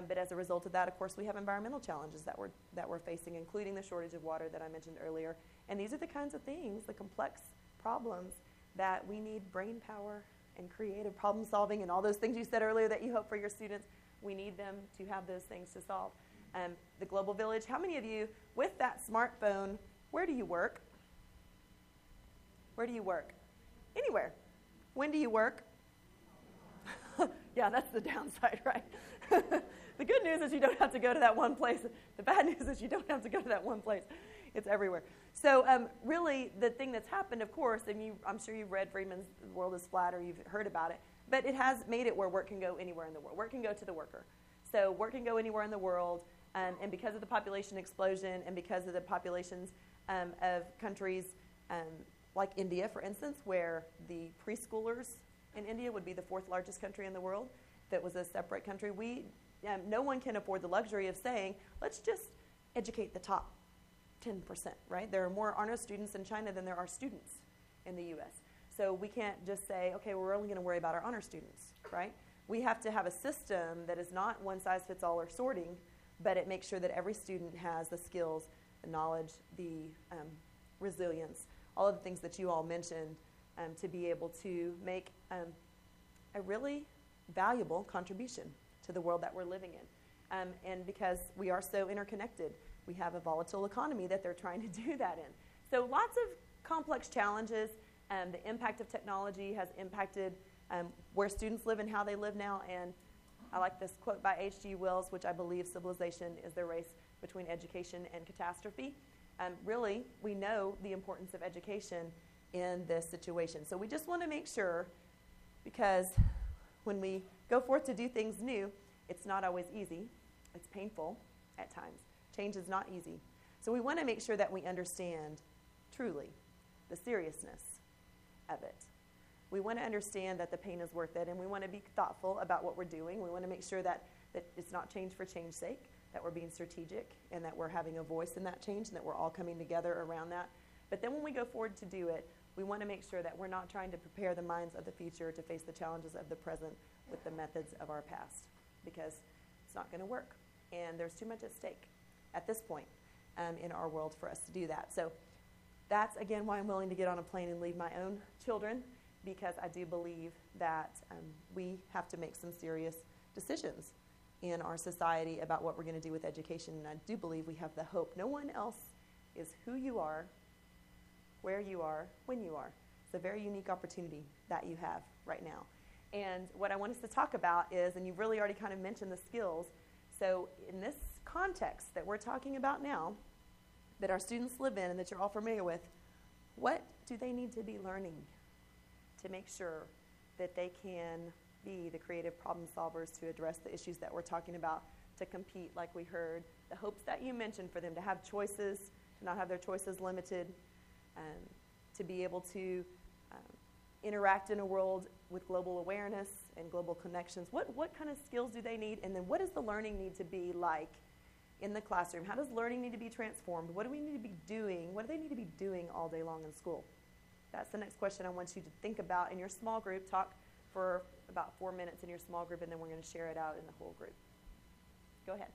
But as a result of that, of course, we have environmental challenges that we're facing, including the shortage of water that I mentioned earlier. And these are the kinds of things, the complex problems, that we need brain power and creative problem solving and all those things you said earlier that you hope for your students. We need them to have those things to solve. The global village, how many of you, with that smartphone, where do you work? Where do you work? Anywhere. When do you work? Yeah, that's the downside, right? The good news is you don't have to go to that one place. The bad news is you don't have to go to that one place. It's everywhere. So really, the thing that's happened, of course, and I'm sure you've read Friedman's The World is Flat, or you've heard about it, but it has made it where work can go anywhere in the world. Work can go to the worker. So work can go anywhere in the world, and because of the population explosion and because of the populations of countries like India, for instance, where the preschoolers in India would be the 4th largest country in the world, if it was a separate country, no one can afford the luxury of saying, let's just educate the top 10%, right? There are more honor students in China than there are students in the U.S. So we can't just say, okay, we're only going to worry about our honor students, right? We have to have a system that is not one size fits all or sorting, but it makes sure that every student has the skills, the knowledge, the resilience, all of the things that you all mentioned, to be able to make a really valuable contribution to the world that we're living in. And because we are so interconnected, we have a volatile economy that they're trying to do that in. So lots of complex challenges. The impact of technology has impacted where students live and how they live now. And I like this quote by H.G. Wells, which I believe civilization is the race between education and catastrophe. Really, we know the importance of education in this situation. So we just want to make sure, because when we go forth to do things new, it's not always easy. It's painful at times. Change is not easy. So we want to make sure that we understand truly the seriousness of it. We want to understand that the pain is worth it, and we want to be thoughtful about what we're doing. We want to make sure that it's not change for change's sake, that we're being strategic, and that we're having a voice in that change, and that we're all coming together around that. But then when we go forward to do it, we want to make sure that we're not trying to prepare the minds of the future to face the challenges of the present with the methods of our past, because it's not going to work. And there's too much at stake at this point in our world for us to do that. So that's, again, why I'm willing to get on a plane and leave my own children, because I do believe that we have to make some serious decisions in our society about what we're going to do with education. And I do believe we have the hope. No one else is who you are, where you are, when you are. It's a very unique opportunity that you have right now. And what I want us to talk about is, and you've really already kind of mentioned the skills, so in this context that we're talking about now, that our students live in and that you're all familiar with, what do they need to be learning to make sure that they can be the creative problem solvers to address the issues that we're talking about, to compete like we heard, the hopes that you mentioned for them to have choices, to not have their choices limited, to be able to interact in a world with global awareness and global connections. What kind of skills do they need? And then what does the learning need to be like in the classroom? How does learning need to be transformed? What do we need to be doing? What do they need to be doing all day long in school? That's the next question I want you to think about in your small group. Talk for about 4 minutes in your small group, and then we're going to share it out in the whole group. Go ahead.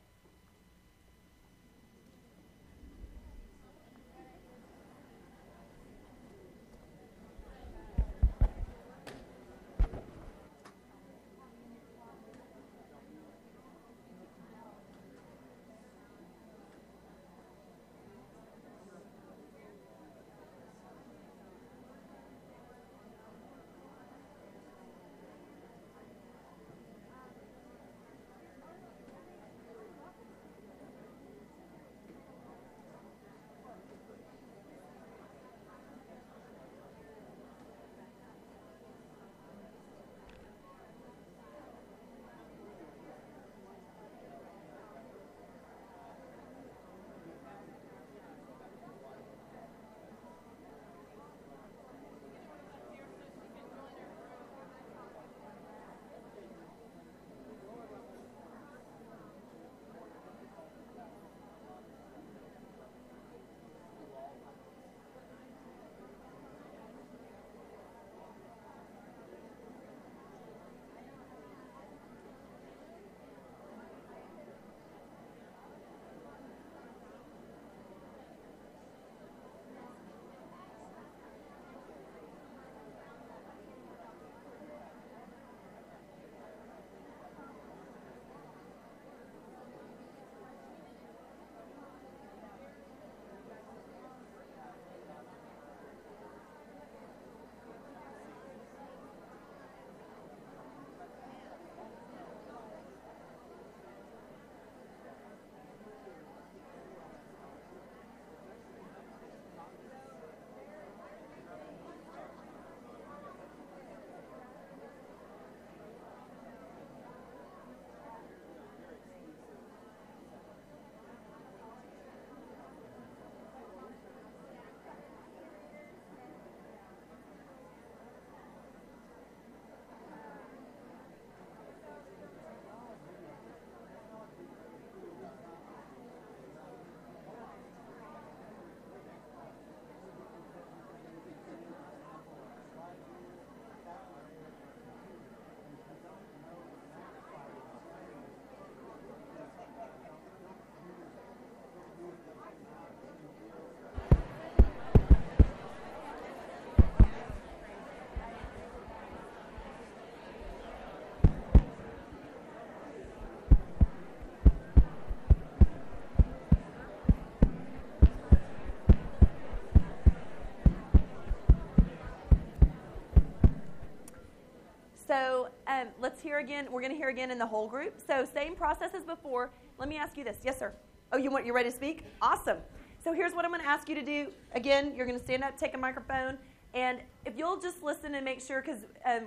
hear again. We're going to hear again in the whole group. So same process as before. Let me ask you this. Yes, sir. Oh, you ready to speak? Awesome. So here's what I'm going to ask you to do. Again, you're going to stand up, take a microphone, and if you'll just listen and make sure, because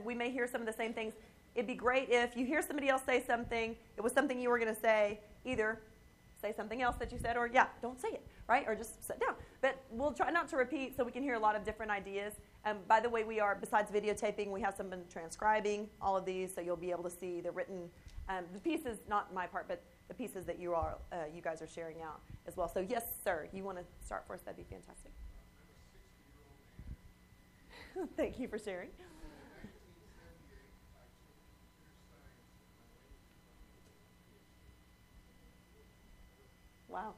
we may hear some of the same things, it'd be great if you hear somebody else say something, it was something you were going to say, either say something else that you said, or don't say it, right? Or just sit down. But we'll try not to repeat so we can hear a lot of different ideas. By the way, we are, besides videotaping, we have someone transcribing all of these, so you'll be able to see the written, the pieces, not my part, but the pieces that you guys are sharing out as well. So yes, sir, you want to start for us? That'd be fantastic. Thank you for sharing. Wow.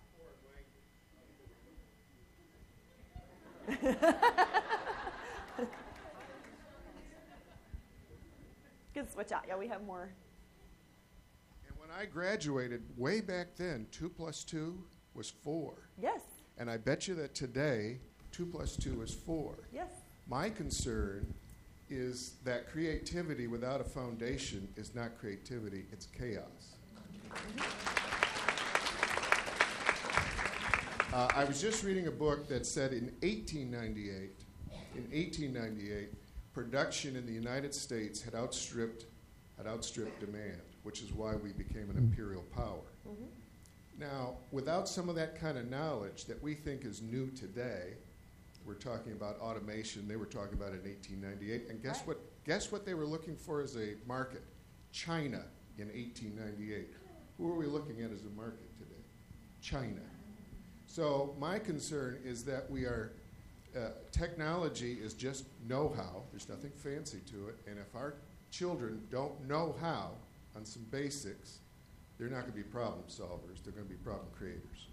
Good switch out. Yeah, we have more. And when I graduated way back then, 2 + 2 was 4. Yes. And I bet you that today, 2 + 2 is 4. Yes. My concern is that creativity without a foundation is not creativity, it's chaos. I was just reading a book that said in 1898, production in the United States had outstripped demand, which is why we became an imperial power. Mm-hmm. Now, without some of that kind of knowledge that we think is new today, we're talking about automation, they were talking about it in 1898, and guess what they were looking for as a market? China in 1898. Who are we looking at as a market today? China. So my concern is that technology is just know-how. There's nothing fancy to it. And if our children don't know how on some basics, they're not going to be problem solvers. They're going to be problem creators.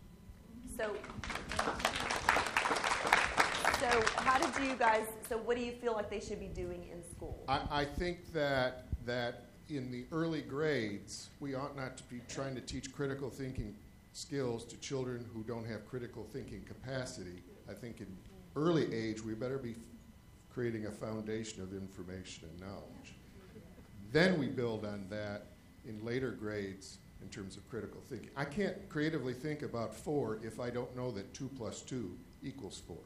So what do you feel like they should be doing in school? I think that in the early grades, we ought not to be trying to teach critical thinking skills to children who don't have critical thinking capacity. I think in early age, we better be creating a foundation of information and knowledge. Then we build on that in later grades in terms of critical thinking. I can't creatively think about 4 if I don't know that 2 + 2 = 4.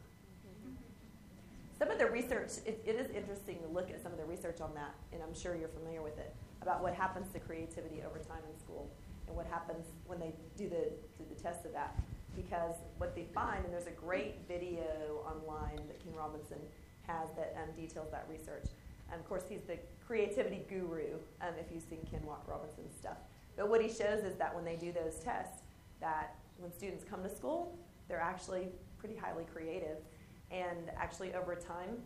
Some of the research, it is interesting to look at some of the research on that, and I'm sure you're familiar with it, about what happens to creativity over time in school and what happens when they do the test of that. Because what they find, and there's a great video online that Ken Robinson has that details that research. And of course, he's the creativity guru, if you've seen Ken Robinson's stuff. But what he shows is that when they do those tests, that when students come to school, they're actually pretty highly creative. And actually over time,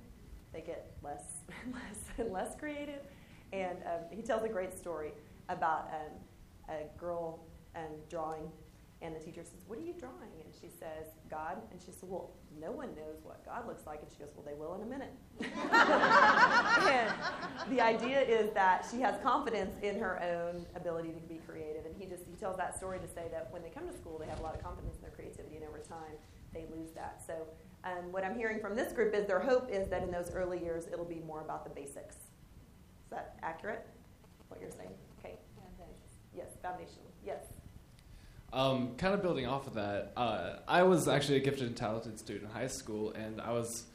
they get less and less and less creative. And he tells a great story about a girl drawing, and the teacher says, "What are you drawing?" And she says, "God." And she said, "Well, no one knows what God looks like." And she goes, "Well, they will in a minute." And the idea is that she has confidence in her own ability to be creative. And he tells that story to say that when they come to school, they have a lot of confidence in their creativity, and over time, they lose that. So what I'm hearing from this group is their hope is that in those early years, it'll be more about the basics. Is that accurate, what you're saying? Okay. Yes, foundational. Yes. Kind of building off of that, I was actually a gifted and talented student in high school, and I was,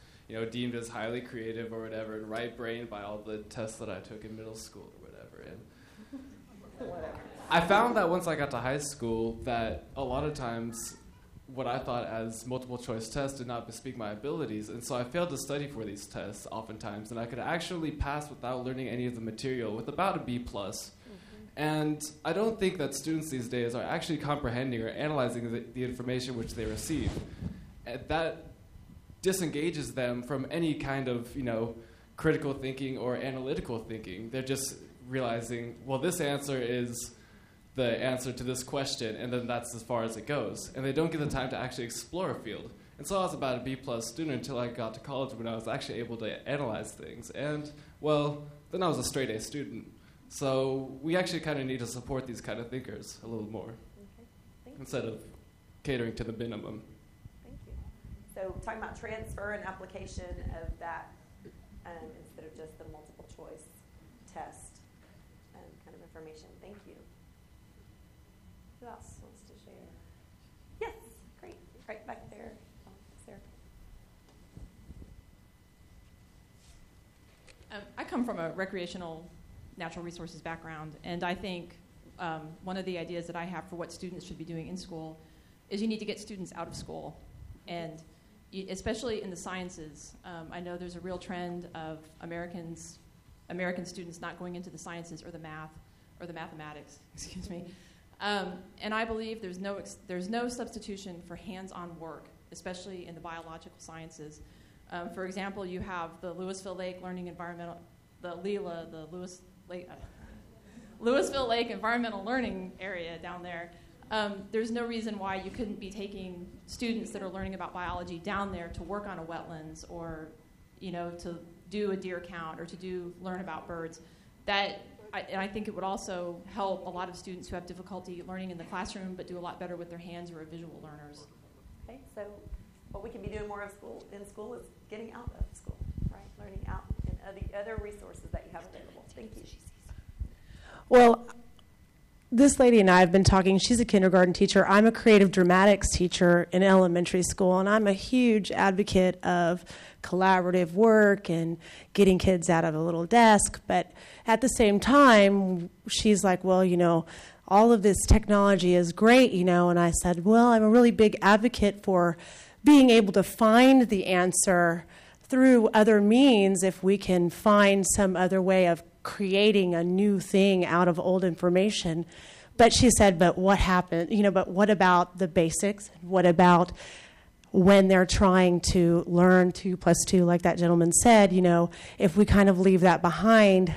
deemed as highly creative or whatever, and right-brained by all the tests that I took in middle school or whatever. And I found that once I got to high school, that a lot of times what I thought as multiple choice tests did not bespeak my abilities, and so I failed to study for these tests oftentimes, and I could actually pass without learning any of the material with about a B+. And I don't think that students these days are actually comprehending or analyzing the information which they receive. And that disengages them from any kind of, critical thinking or analytical thinking. They're just realizing, well, this answer is the answer to this question, and then that's as far as it goes. And they don't get the time to actually explore a field. And so I was about a B+ student until I got to college, when I was actually able to analyze things. And, well, then I was a straight A student. So we actually kind of need to support these kind of thinkers a little more, instead of catering to the minimum. Thank you. So talking about transfer and application of that instead of just the multiple choice test kind information. Thank you. Who else wants to share? Yes, great. Right back there. Oh, Sarah. I come from a recreational natural resources background, and I think one of the ideas that I have for what students should be doing in school is you need to get students out of school, and especially in the sciences. I know there's a real trend of American students not going into the sciences or the math or the mathematics, excuse me. And I believe there's no substitution for hands-on work, especially in the biological sciences. For example, you have the Lewisville Lake Learning Environmental, the LILA, the Lewisville Lake Environmental Learning Area down there. There's no reason why you couldn't be taking students that are learning about biology down there to work on a wetlands, or, to do a deer count, or to learn about birds. And I think it would also help a lot of students who have difficulty learning in the classroom but do a lot better with their hands or are visual learners. Okay, so what we can be doing more of in school is getting out of school, right? Learning out and the other resources that you have available. Thank you. Well, this lady and I have been talking. She's a kindergarten teacher. I'm a creative dramatics teacher in elementary school, and I'm a huge advocate of collaborative work and getting kids out of a little desk. But at the same time, she's like, well, all of this technology is great, and I said, well, I'm a really big advocate for being able to find the answer through other means if we can find some other way of creating a new thing out of old information. But she said, but what happened? But what about the basics? What about when they're trying to learn 2 + 2, like that gentleman said, if we kind of leave that behind,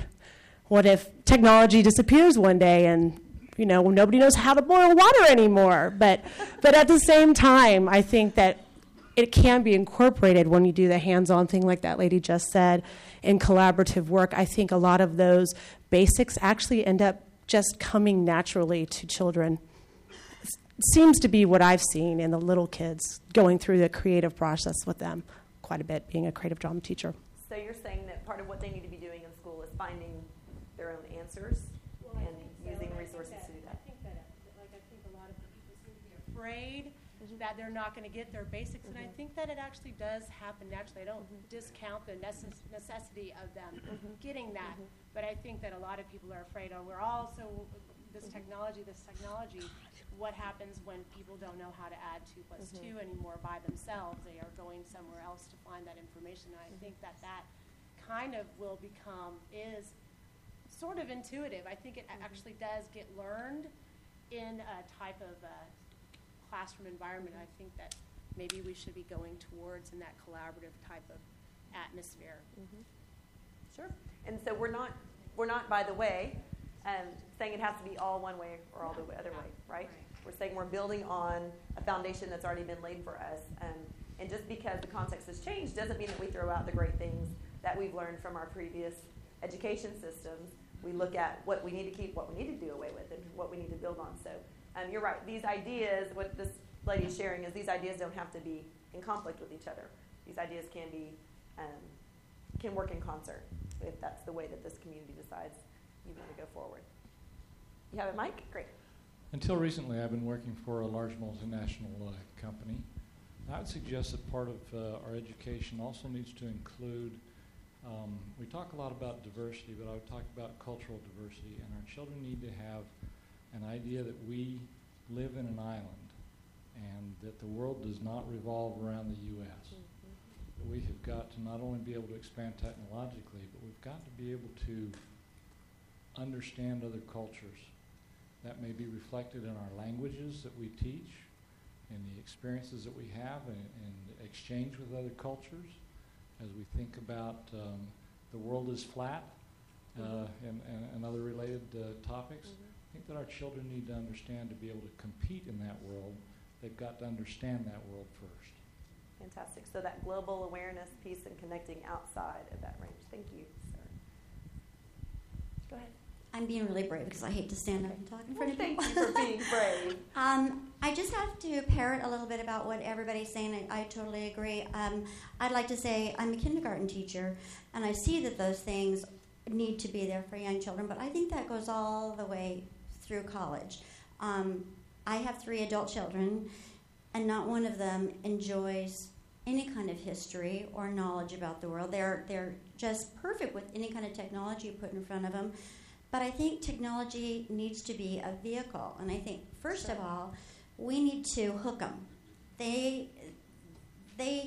what if technology disappears one day and, nobody knows how to boil water anymore? But at the same time, I think that it can be incorporated when you do the hands-on thing like that lady just said in collaborative work. I think a lot of those basics actually end up just coming naturally to children. Seems to be what I've seen in the little kids going through the creative process with them quite a bit, being a creative drama teacher. So you're saying that part of what they need to be doing in school is finding their own answers and using resources to do that. I think a lot of people seem to be afraid that they're not going to get their basics, and I think that it actually does happen naturally. I don't discount the necessity of them getting that, but I think that a lot of people are afraid, we're all so, this technology, what happens when people don't know how to add 2 + 2 anymore by themselves? They are going somewhere else to find that information, and I think that kind of is sort of intuitive. I think it actually does get learned in a type of classroom environment. I think that maybe we should be going towards in that collaborative type of atmosphere. Sure. And so we're not, by the way, saying it has to be all one way or all the other way, right? We're saying we're building on a foundation that's already been laid for us. And just because the context has changed doesn't mean that we throw out the great things that we've learned from our previous education systems. We look at what we need to keep, what we need to do away with, and what we need to build on. So you're right. These ideas, what this lady is sharing, is these ideas don't have to be in conflict with each other. These ideas can work in concert if that's the way that this community decides you want to go forward. You have it, Mike? Great. Until recently, I've been working for a large multinational company. I would suggest that part of our education also needs to include, we talk a lot about diversity, but I would talk about cultural diversity, and our children need to have an idea that we live in an island and that the world does not revolve around the U.S. We have got to not only be able to expand technologically, but we've got to be able to understand other cultures. That may be reflected in our languages that we teach, in the experiences that we have, and exchange with other cultures. As we think about the world is flat and other related topics, I think that our children need to understand, to be able to compete in that world, they've got to understand that world first. Fantastic. So that global awareness piece and connecting outside of that range. Thank you, sir. Go ahead. I'm being really brave because I hate to stand up and talk in front of people. Thank you for being brave. I just have to parrot a little bit about what everybody's saying. I totally agree. I'd like to say I'm a kindergarten teacher, and I see that those things need to be there for young children, but I think that goes all the way through college. I have 3 adult children, and not one of them enjoys any kind of history or knowledge about the world. They're just perfect with any kind of technology you put in front of them. But I think technology needs to be a vehicle, and I think, first of all, we need to hook them. They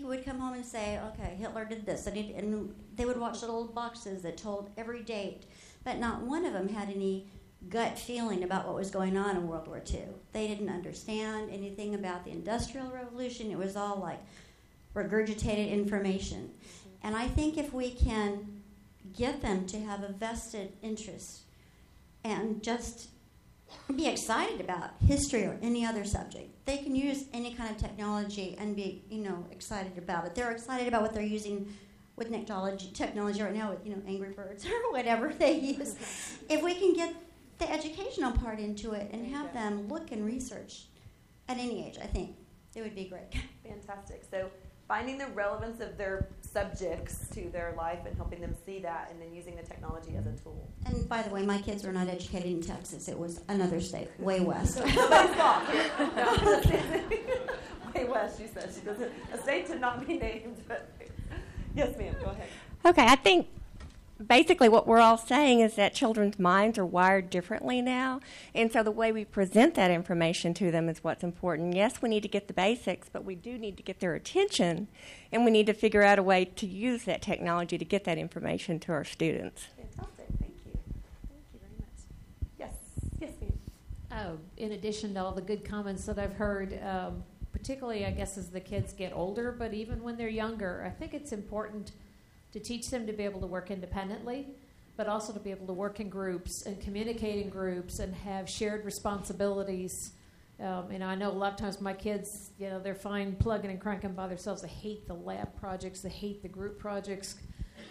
would come home and say, okay, Hitler did this, and they would watch little boxes that told every date, but not one of them had any gut feeling about what was going on in World War II. They didn't understand anything about the Industrial Revolution. It was all like regurgitated information. And I think if we can get them to have a vested interest and just be excited about history or any other subject, they can use any kind of technology and be, excited about it. They're excited about what they're using with technology right now with, Angry Birds or whatever they use. If we can get the educational part into it and have them look and research at any age, I think it would be great. Fantastic. So finding the relevance of their subjects to their life and helping them see that, and then using the technology as a tool. And by the way, my kids were not educated in Texas. It was another state, way west. Nobody's fault here. No. Way west, she said. She doesn't. A state to not be named. But yes, ma'am. Go ahead. Okay, I think basically what we're all saying is that children's minds are wired differently now, and so the way we present that information to them is what's important. Yes, we need to get the basics, but we do need to get their attention, and we need to figure out a way to use that technology to get that information to our students. Fantastic. Thank you. Thank you very much. Yes. Yes, ma'am. In addition to all the good comments that I've heard, particularly, I guess, as the kids get older, but even when they're younger, I think it's important to teach them to be able to work independently, but also to be able to work in groups and communicate in groups and have shared responsibilities. I know a lot of times my kids, they're fine plugging and cranking by themselves. They hate the lab projects. They hate the group projects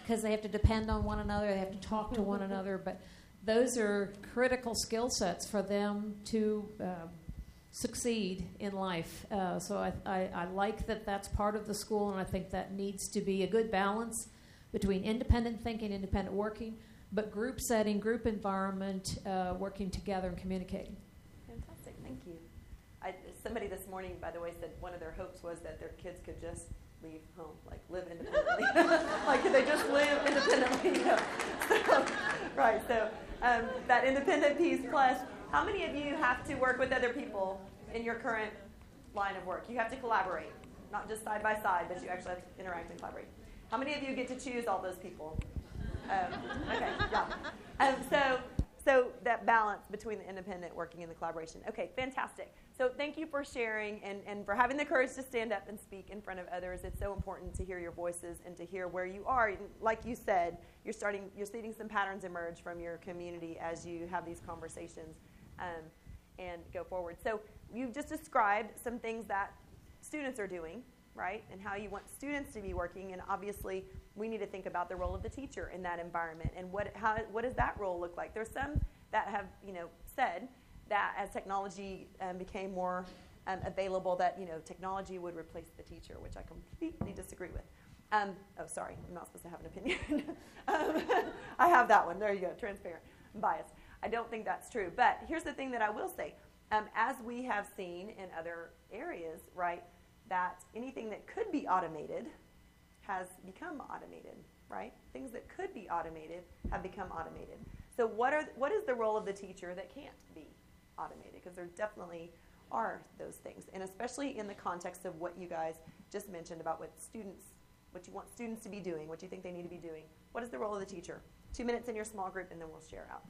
because they have to depend on one another. They have to talk to one another. But those are critical skill sets for them to succeed in life. So I like that that's part of the school, and I think that needs to be a good balance between independent thinking, independent working, but group setting, group environment, working together and communicating. Fantastic, thank you. Somebody this morning, by the way, said one of their hopes was that their kids could just leave home, like live independently. Like could they just live independently? So, that independent piece plus, how many of you have to work with other people in your current line of work? You have to collaborate, not just side by side, but you actually have to interact and collaborate. How many of you get to choose all those people? Okay, yeah. So that balance between the independent working and the collaboration. Okay, fantastic. So thank you for sharing and for having the courage to stand up and speak in front of others. It's so important to hear your voices and to hear where you are. Like you said, you're seeing some patterns emerge from your community as you have these conversations and go forward. So you've just described some things that students are doing, right, and how you want students to be working, and obviously we need to think about the role of the teacher in that environment and what does that role look like. There's some that have said that as technology became more available, that technology would replace the teacher, which I completely disagree with. Sorry, I'm not supposed to have an opinion. I have that one. There you go, transparent. I'm biased. I don't think that's true. But here's the thing that I will say. As we have seen in other areas, right, that anything that could be automated has become automated, right? Things that could be automated have become automated. So what is the role of the teacher that can't be automated? Because there definitely are those things, and especially in the context of what you guys just mentioned about what you want students to be doing, what you think they need to be doing. What is the role of the teacher? 2 minutes in your small group, and then we'll share out.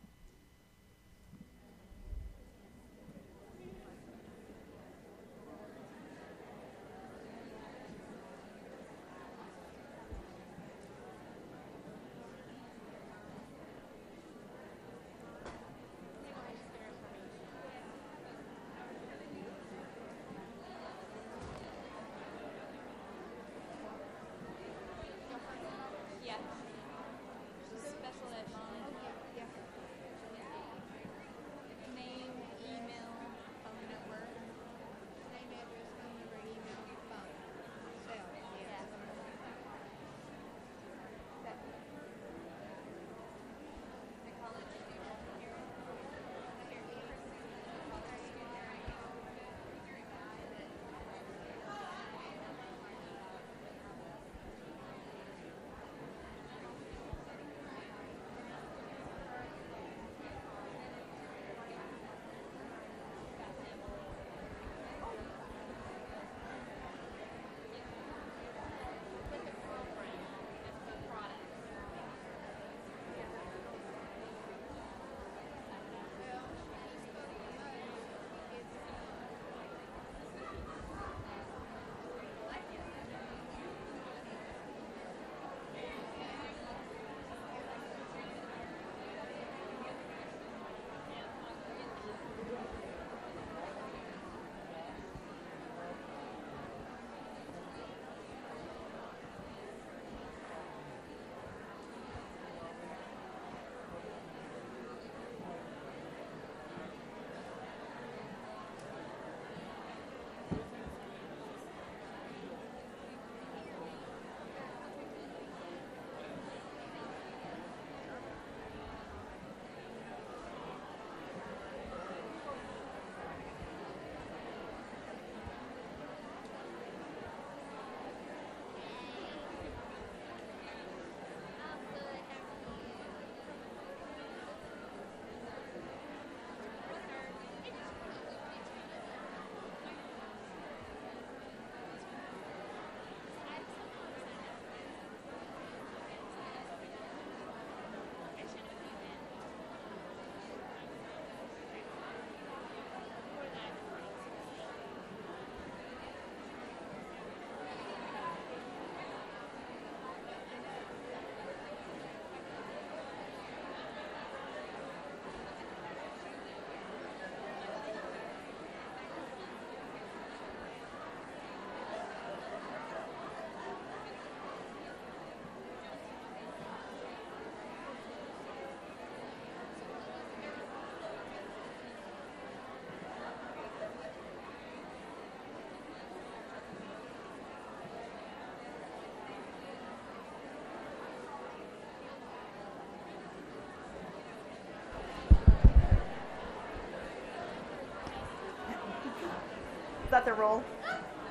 that the role?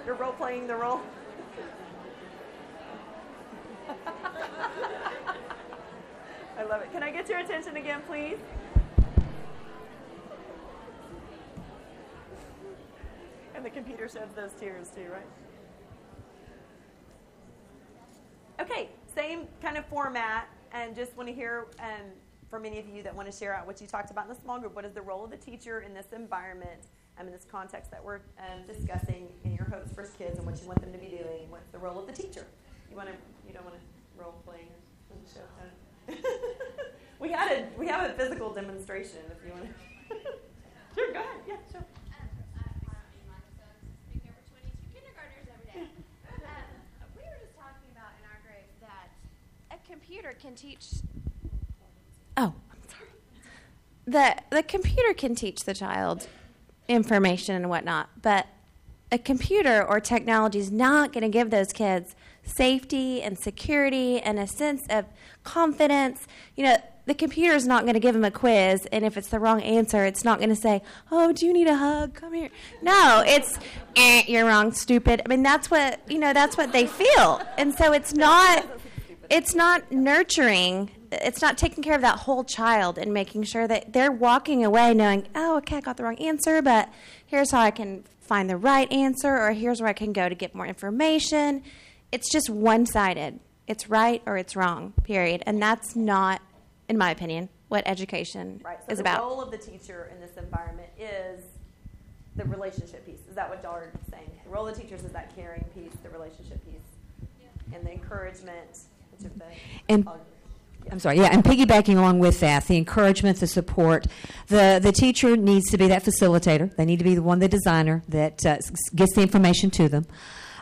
You're role playing the role? I love it. Can I get your attention again, please? And the computer sheds those tears too, right? Okay, same kind of format, and just want to hear from any of you that want to share out what you talked about in the small group. What is the role of the teacher in this environment, in this context that we're discussing in your hopes for kids and what you want them to be doing? What's the role of the teacher? You don't want to role playing or show time? we have a physical demonstration if you want to. Sure, go ahead. Yeah, sure. Computer can teach. Oh, I'm sorry. The computer can teach the child information and whatnot, but a computer or technology is not going to give those kids safety and security and a sense of confidence. The computer is not going to give them a quiz, and if it's the wrong answer, it's not going to say, "Oh, do you need a hug? Come here." No, it's you're wrong, stupid. I mean, that's what they feel, and so it's not nurturing. It's not taking care of that whole child and making sure that they're walking away knowing, "Oh, okay, I got the wrong answer, but here's how I can find the right answer, or here's where I can go to get more information." It's just one-sided. It's right or it's wrong, period. And that's not, in my opinion, what education is about. The role of the teacher in this environment is the relationship piece. Is that what y'all are saying? The role of the teachers is that caring piece, the relationship piece, and the encouragement. And I'm sorry, and piggybacking along with that, the encouragement, the support, the teacher needs to be that facilitator. They need to be the one, the designer that gets the information to them.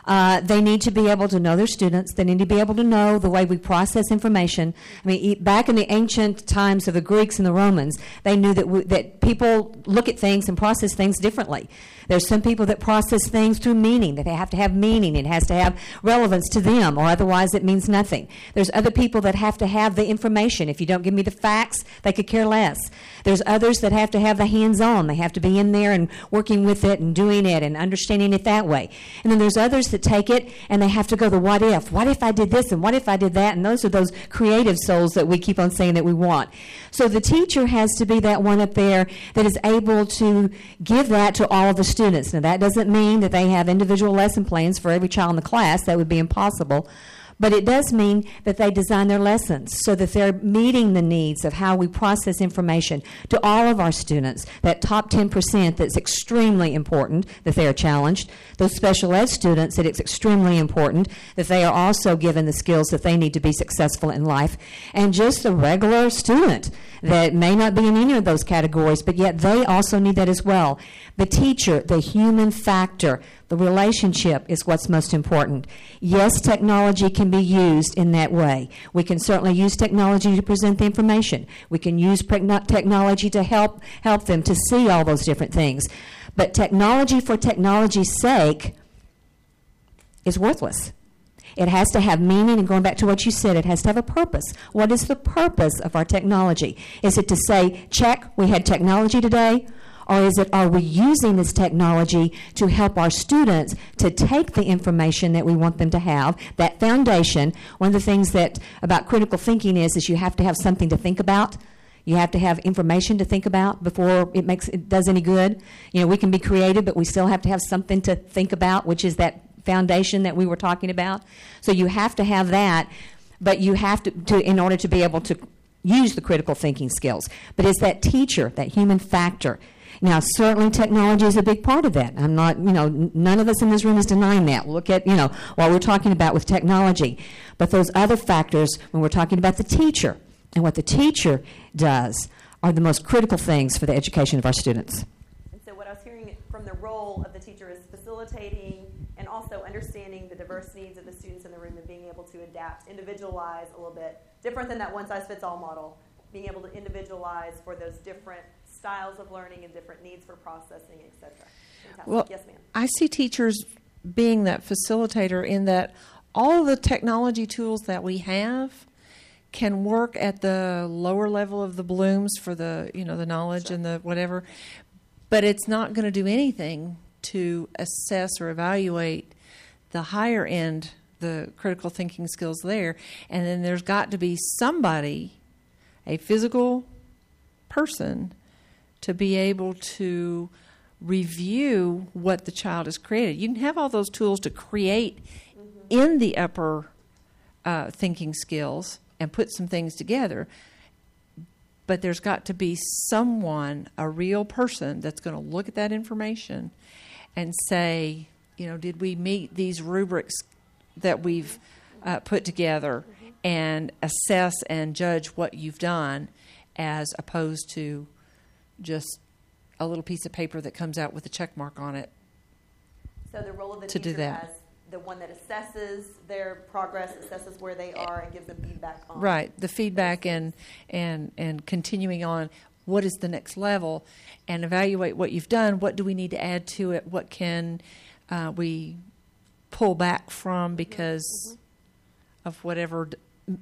They need to be able to know their students. They need to be able to know the way we process information. I mean, back in the ancient times of the Greeks and the Romans, they knew that people look at things and process things differently. There's some people that process things through meaning, that they have to have meaning. It has to have relevance to them, or otherwise it means nothing. There's other people that have to have the information. If you don't give me the facts, they could care less. There's others that have to have the hands-on. They have to be in there and working with it and doing it and understanding it that way. And then there's others that take it and they have to go the what if. What if I did this and what if I did that? And those are those creative souls that we keep on saying that we want. So the teacher has to be that one up there that is able to give that to all of the students. Now, that doesn't mean that they have individual lesson plans for every child in the class. That would be impossible. But it does mean that they design their lessons so that they're meeting the needs of how we process information to all of our students. That top 10% that's extremely important that they are challenged. Those special ed students that it's extremely important that they are also given the skills that they need to be successful in life. And just the regular student that may not be in any of those categories, but yet they also need that as well. The teacher, the human factor, the relationship is what's most important. Yes, technology can be used in that way. We can certainly use technology to present the information. We can use technology to help them to see all those different things. But technology for technology's sake is worthless. It has to have meaning, and going back to what you said, it has to have a purpose. What is the purpose of our technology? Is it to say, check, we had technology today? Or is it, are we using this technology to help our students to take the information that we want them to have, that foundation? One of the things that about critical thinking is you have to have something to think about. You have to have information to think about before it does any good. You know, we can be creative, but we still have to have something to think about, which is that foundation that we were talking about. So you have to have that, but you have to in order to be able to use the critical thinking skills. But it's that teacher, that human factor. Now, certainly technology is a big part of that. I'm not, none of us in this room is denying that. Look at, what we're talking about with technology. But those other factors, when we're talking about the teacher and what the teacher does, are the most critical things for the education of our students. And so what I was hearing from the role of the teacher is facilitating and also understanding the diverse needs of the students in the room and being able to adapt, individualize a little bit, different than that one-size-fits-all model, being able to individualize for those different styles of learning and different needs for processing, etc. Well, yes, ma'am. I see teachers being that facilitator in that all of the technology tools that we have can work at the lower level of the blooms for the, the knowledge and the whatever, but it's not going to do anything to assess or evaluate the higher end, the critical thinking skills there. And then there's got to be somebody, a physical person, to be able to review what the child has created. You can have all those tools to create in the upper thinking skills and put some things together, but there's got to be someone, a real person, that's going to look at that information and say, did we meet these rubrics that we've put together, and assess and judge what you've done, as opposed to just a little piece of paper that comes out with a check mark on it. So the role of the to do teacher that. as the one that assesses their progress, assesses where they are, and gives them feedback on. Right, the feedback and continuing on what is the next level, and evaluate what you've done. What do we need to add to it? What can we pull back from because of whatever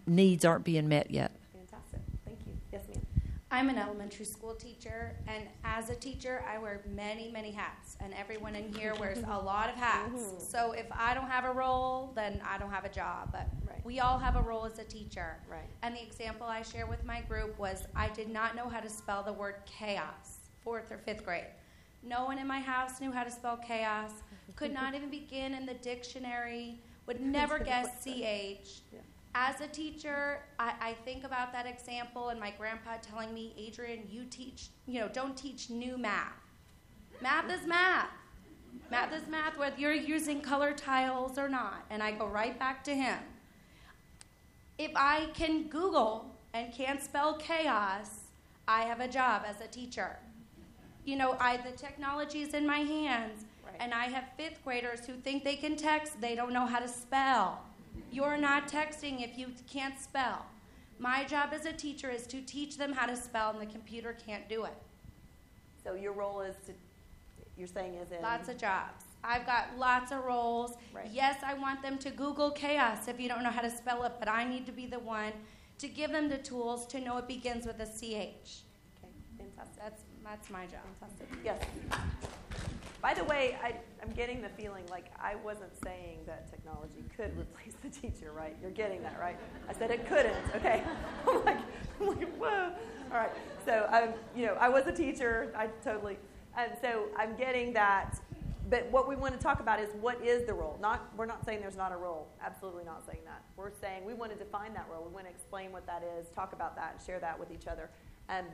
needs aren't being met yet? Fantastic. Thank you. Yes, ma'am. I'm an elementary school teacher, and as a teacher, I wear many, many hats, and everyone in here wears a lot of hats. So if I don't have a role, then I don't have a job, but we all have a role as a teacher. Right. And the example I share with my group was I did not know how to spell the word chaos, 4th or 5th grade. No one in my house knew how to spell chaos, could not even begin in the dictionary, would never guess CH. Yeah. As a teacher, I think about that example and my grandpa telling me, Adrian, don't teach new math. Math is math. Math is math, whether you're using color tiles or not. And I go right back to him. If I can Google and can't spell chaos, I have a job as a teacher. The technology is in my hands, and I have 5th graders who think they can text, they don't know how to spell. You're not texting if you can't spell. My job as a teacher is to teach them how to spell, and the computer can't do it. So your role is you're saying is in? Lots of jobs. I've got lots of roles. Right. Yes, I want them to Google chaos if you don't know how to spell it, but I need to be the one to give them the tools to know it begins with a CH. Okay, fantastic. That's my job. Fantastic. Yes. By the way, I'm getting the feeling like I wasn't saying that technology could replace the teacher, right? You're getting that, right? I said it couldn't, okay? I'm like, whoa. All right. So, I was a teacher. And so I'm getting that. But what we want to talk about is what is the role. We're not saying there's not a role. Absolutely not saying that. We're saying we want to define that role. We want to explain what that is, talk about that, and share that with each other.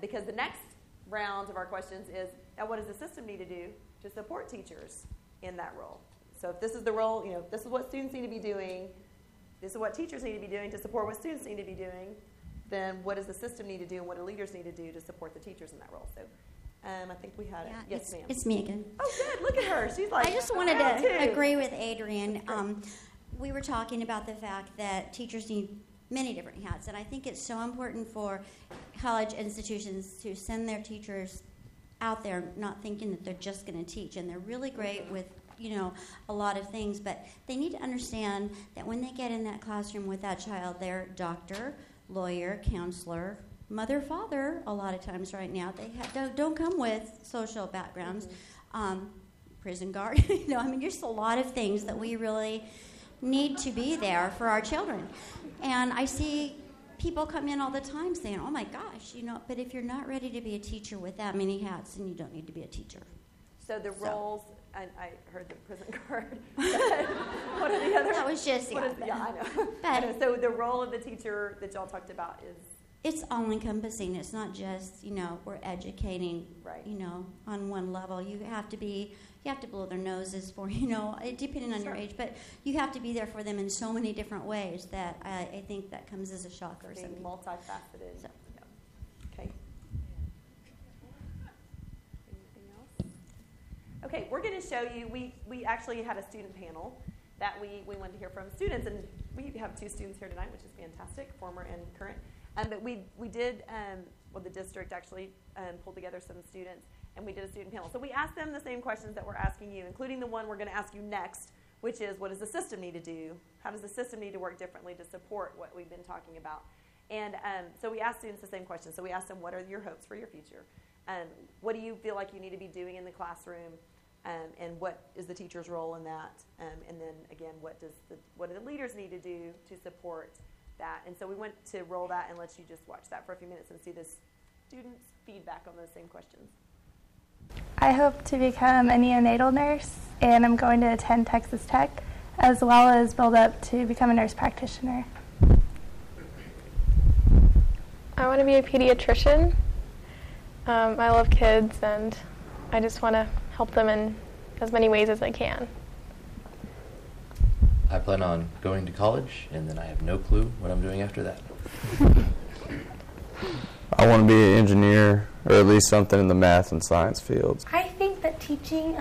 Because the next round of our questions is, what does the system need to do to support teachers in that role? So if this is the role, this is what students need to be doing, this is what teachers need to be doing to support what students need to be doing, then what does the system need to do and what do leaders need to do to support the teachers in that role? So I think we had it. Yes, ma'am. It's me again. Oh, good. Look at her. She's like, I just wanted to agree with Adrian. We were talking about the fact that teachers need many different hats, and I think it's so important for college institutions to send their teachers out there not thinking that they're just going to teach, and they're really great with a lot of things, but they need to understand that when they get in that classroom with that child, they're doctor, lawyer, counselor, mother, father. A lot of times right now they don't come with social backgrounds, prison guard. Just a lot of things that we really need to be there for our children. And I see people come in all the time saying, oh my gosh, but if you're not ready to be a teacher with that many hats, then you don't need to be a teacher. So the roles, and I heard the prison guard. What are the other? That was just, I know. I know. So the role of the teacher that y'all talked about is? It's all encompassing. It's not just, we're educating, on one level. You have to blow their noses for, depending on your age, but you have to be there for them in so many different ways that I think that comes as a shock for some people. Multifaceted. So. Yeah. Okay. Anything else? Okay, we're going to show you, we actually had a student panel that we wanted to hear from students, and we have 2 students here tonight, which is fantastic, former and current. But we did, the district actually pulled together some students, and we did a student panel. So we asked them the same questions that we're asking you, including the one we're going to ask you next, which is, what does the system need to do? How does the system need to work differently to support what we've been talking about? And so we asked students the same question. So we asked them, what are your hopes for your future? What do you feel like you need to be doing in the classroom and what is the teacher's role in that, and then again, what do the leaders need to do to support that? And so we went to roll that and let you just watch that for a few minutes and see the students' feedback on those same questions. I hope to become a neonatal nurse, and I'm going to attend Texas Tech, as well as build up to become a nurse practitioner. I want to be a pediatrician. I love kids, and I just want to help them in as many ways as I can. I plan on going to college, and then I have no clue what I'm doing after that. I want to be an engineer, or at least something in the math and science fields. I think that teaching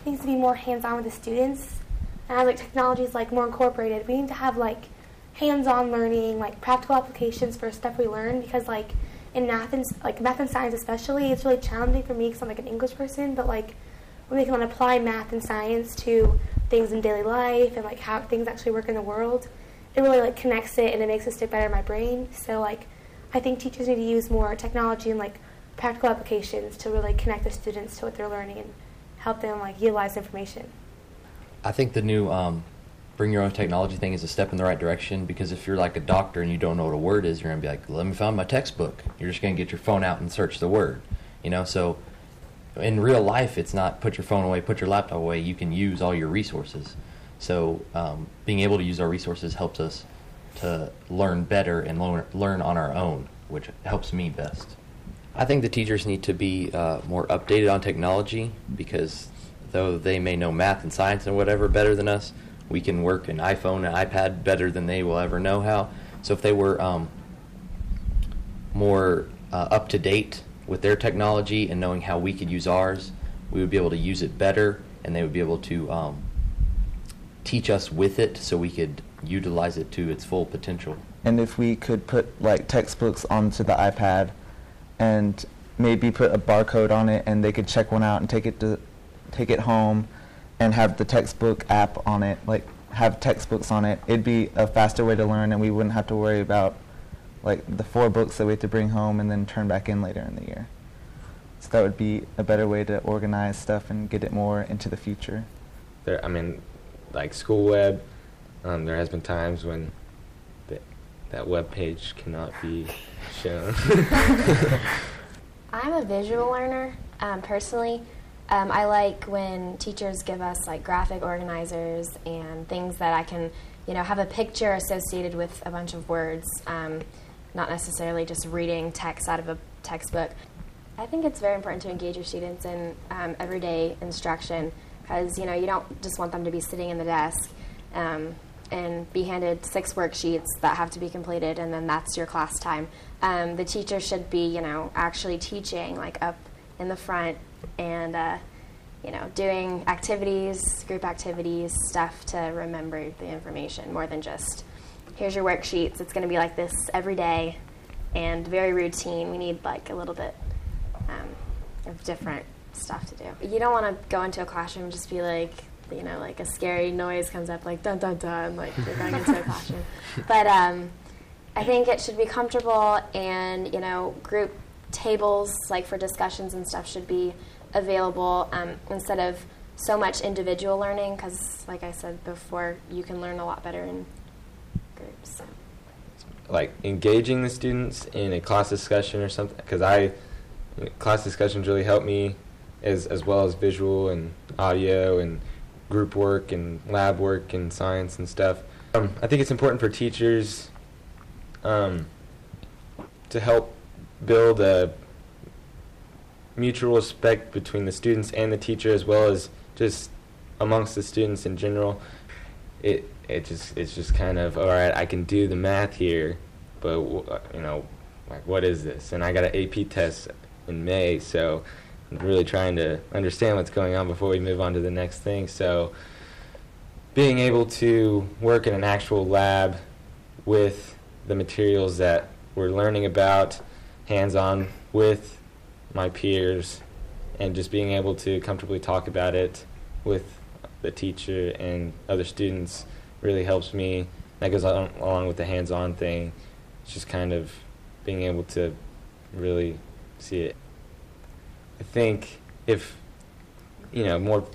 needs to be more hands-on with the students. And as technology is more incorporated, we need to have hands-on learning, practical applications for stuff we learn, because in math and science especially, it's really challenging for me because I'm an English person, but when we can apply math and science to things in daily life and how things actually work in the world, it really connects it and it makes it stick better in my brain. So I think teachers need to use more technology and practical applications to really connect the students to what they're learning and help them utilize information. I think the new bring your own technology thing is a step in the right direction, because if you're a doctor and you don't know what a word is, you're going to be let me find my textbook. You're just going to get your phone out and search the word. So in real life, it's not put your phone away, put your laptop away. You can use all your resources. So being able to use our resources helps us to learn better and learn on our own, which helps me best. I think the teachers need to be more updated on technology, because though they may know math and science and whatever better than us, we can work an iPhone and iPad better than they will ever know how. So if they were more up to date with their technology and knowing how we could use ours, we would be able to use it better, and they would be able to teach us with it so we could utilize it to its full potential. And if we could put textbooks onto the iPad and maybe put a barcode on it, and they could check one out and take it home and have the textbook app on it, have textbooks on it, it'd be a faster way to learn, and we wouldn't have to worry about the 4 books that we have to bring home and then turn back in later in the year. So that would be a better way to organize stuff and get it more into the future. School web, there has been times when that web page cannot be shown. I'm a visual learner, personally. I like when teachers give us graphic organizers and things that I can, have a picture associated with a bunch of words, not necessarily just reading text out of a textbook. I think it's very important to engage your students in everyday instruction, because you don't just want them to be sitting in the desk and be handed 6 worksheets that have to be completed, and then that's your class time. The teacher should be, actually teaching up in the front and doing activities, group activities, stuff to remember the information, more than just here's your worksheets. It's going to be like this every day and very routine. We need a little bit of different stuff to do. You don't want to go into a classroom and just be a scary noise comes up dun dun dun, you're going into a classroom. But I think it should be comfortable, and group tables for discussions and stuff should be available instead of so much individual learning, because like I said before, you can learn a lot better in groups. Engaging the students in a class discussion or something, because class discussions really help me, as well as visual and audio and group work and lab work and science and stuff. I think it's important for teachers to help build a mutual respect between the students and the teacher, as well as just amongst the students in general. It's just kind of, all right, I can do the math here, but what is this? And I got an AP test in May, so I'm really trying to understand what's going on before we move on to the next thing. So being able to work in an actual lab with the materials that we're learning about, hands-on with my peers, and just being able to comfortably talk about it with the teacher and other students really helps me. That goes along with the hands-on thing. It's just kind of being able to really see it. I think if more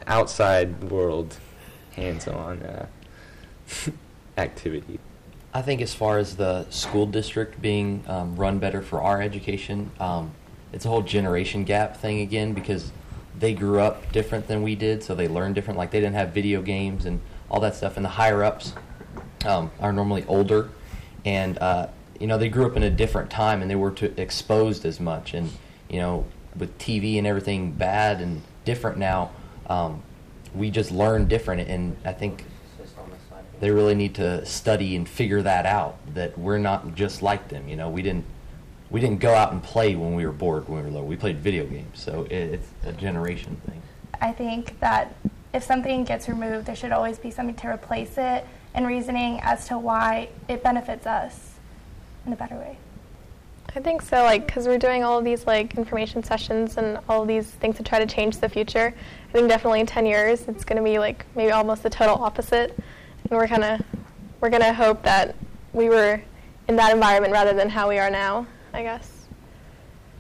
outside world hands-on activity. I think as far as the school district being run better for our education, it's a whole generation gap thing again, because they grew up different than we did, so they learned different. Like, they didn't have video games and all that stuff, and the higher-ups are normally older, and they grew up in a different time, and they weren't exposed as much. And with TV and everything bad and different now, we just learn different, and I think they really need to study and figure that out, that we're not just like them. We didn't go out and play when we were bored when we were little. We played video games, so it's a generation thing. I think that if something gets removed, there should always be something to replace it, and reasoning as to why it benefits us in a better way. I think so, because we're doing all of these information sessions and all of these things to try to change the future. I think definitely in 10 years it's going to be maybe almost the total opposite, and we're gonna hope that we were in that environment rather than how we are now, I guess.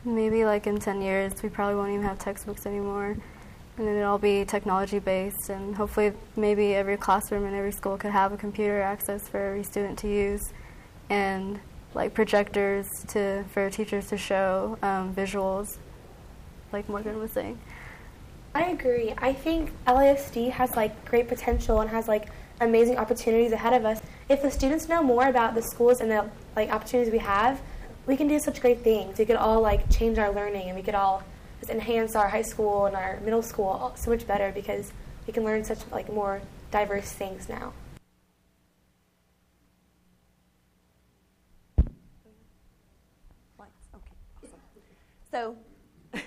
Maybe in 10 years we probably won't even have textbooks anymore, and then it'll all be technology based, and hopefully maybe every classroom in every school could have a computer access for every student to use, and projectors for teachers to show visuals, like Morgan was saying. I agree. I think LISD has great potential and has amazing opportunities ahead of us. If the students know more about the schools and the opportunities we have, we can do such great things. We could all change our learning, and we could all just enhance our high school and our middle school so much better, because we can learn such more diverse things now. Okay, awesome. So, aren't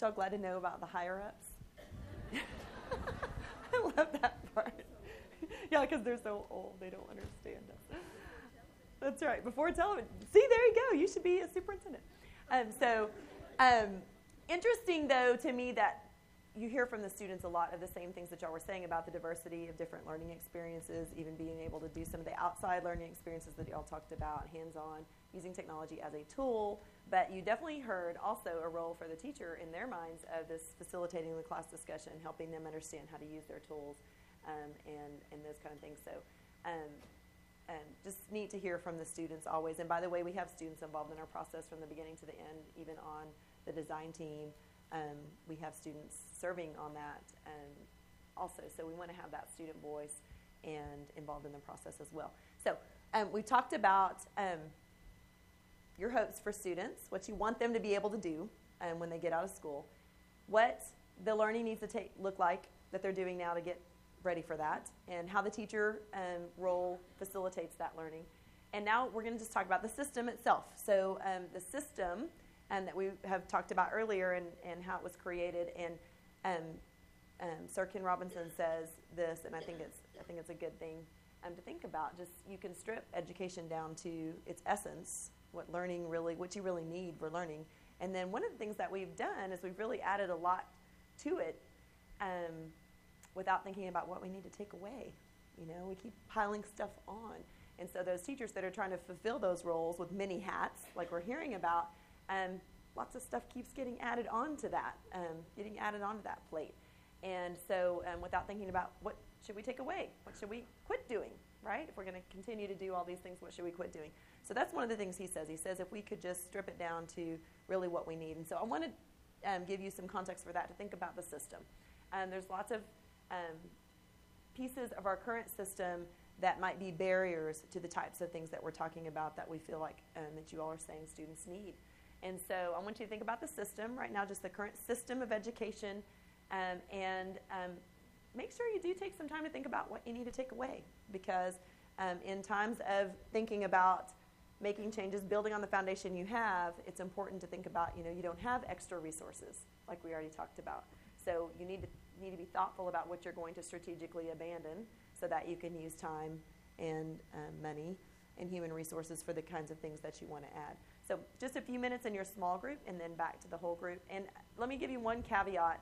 y'all glad to know about the higher-ups? I love that part. Yeah, because they're so old, they don't understand us. That's right. Before television. See, there you go. You should be a superintendent. Interesting, though, to me that you hear from the students a lot of the same things that y'all were saying about the diversity of different learning experiences, even being able to do some of the outside learning experiences that y'all talked about, hands-on, using technology as a tool. But you definitely heard also a role for the teacher in their minds of this facilitating the class discussion, helping them understand how to use their tools, and those kind of things. So just neat to hear from the students always. And by the way, we have students involved in our process from the beginning to the end, even on the design team. We have students serving on that also. So we want to have that student voice and involved in the process as well. So we talked about your hopes for students, what you want them to be able to do when they get out of school, what the learning needs to look like that they're doing now to get ready for that, and how the teacher role facilitates that learning. And now we're going to just talk about the system itself. So the system that we have talked about earlier, and how it was created. And Sir Ken Robinson says this, and I think it's a good thing to think about. Just you can strip education down to its essence, what you really need for learning. And then one of the things that we've done is we've really added a lot to it without thinking about what we need to take away. We keep piling stuff on. And so those teachers that are trying to fulfill those roles with many hats, like we're hearing about, lots of stuff keeps getting added onto that plate. And so without thinking about what should we take away? What should we quit doing, right? If we're going to continue to do all these things, what should we quit doing? So that's one of the things he says. He says if we could just strip it down to really what we need. And so I want to give you some context for that, to think about the system. There's lots of pieces of our current system that might be barriers to the types of things that we're talking about that we feel like that you all are saying students need. And so I want you to think about the system right now, just the current system of education, and make sure you do take some time to think about what you need to take away, because in times of thinking about making changes, building on the foundation you have, it's important to think about, you don't have extra resources like we already talked about. So you need to be thoughtful about what you're going to strategically abandon so that you can use time and money and human resources for the kinds of things that you want to add. So just a few minutes in your small group and then back to the whole group. And let me give you one caveat.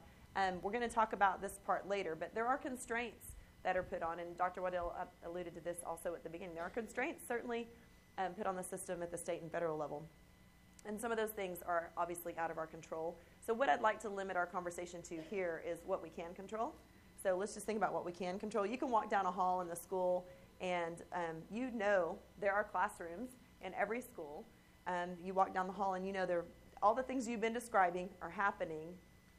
We're going to talk about this part later, but there are constraints that are put on, and Dr. Waddell alluded to this also at the beginning. There are constraints certainly put on the system at the state and federal level. And some of those things are obviously out of our control. So what I'd like to limit our conversation to here is what we can control. So let's just think about what we can control. You can walk down a hall in the school and you know there are classrooms in every school. You walk down the hall and you know all the things you've been describing are happening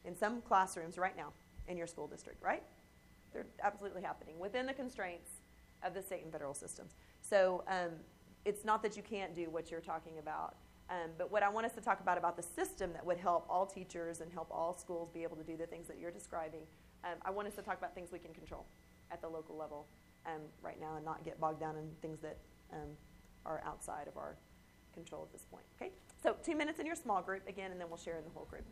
in some classrooms right now in your school district, right? They're absolutely happening within the constraints of the state and federal systems. So it's not that you can't do what you're talking about, but what I want us to talk about the system that would help all teachers and help all schools be able to do the things that you're describing, I want us to talk about things we can control at the local level right now and not get bogged down in things that are outside of our control at this point. Okay? So 2 minutes in your small group again, and then we'll share in the whole group.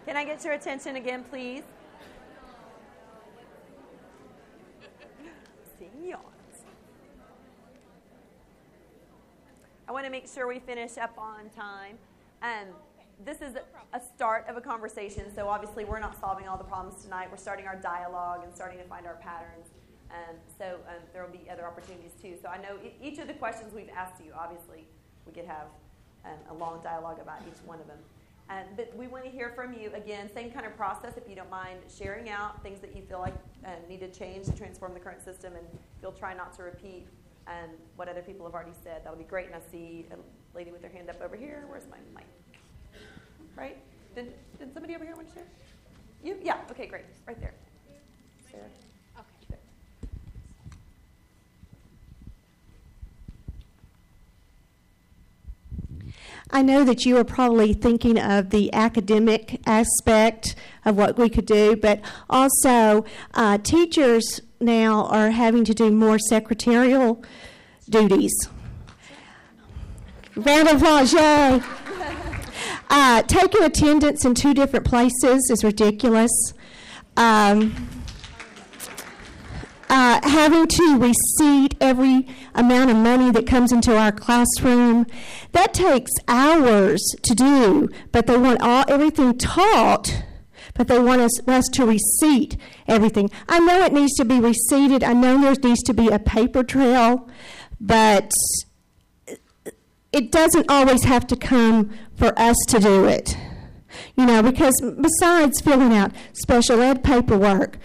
Can I get your attention again, please? Seeing yawns. I want to make sure we finish up on time. This is a start of a conversation, so obviously we're not solving all the problems tonight. We're starting our dialogue and starting to find our patterns. So there will be other opportunities too. So I know each of the questions we've asked you, obviously, we could have a long dialogue about each one of them. But we want to hear from you. Again, same kind of process, if you don't mind sharing out things that you feel like need to change to transform the current system, and if you'll try not to repeat what other people have already said, that would be great. And I see a lady with her hand up over here. Where's my mic? Right? Did somebody over here want to share? You? Yeah, okay, great. Right there. Sarah. Okay. I know that you are probably thinking of the academic aspect of what we could do, but also teachers now are having to do more secretarial duties. Round of applause, yay. Taking attendance in 2 different places is ridiculous. Having to receipt every amount of money that comes into our classroom, that takes hours to do, but they want everything taught, but they want us to receipt everything. I know it needs to be receipted. I know there needs to be a paper trail, but it doesn't always have to come for us to do it. Because besides filling out special ed paperwork,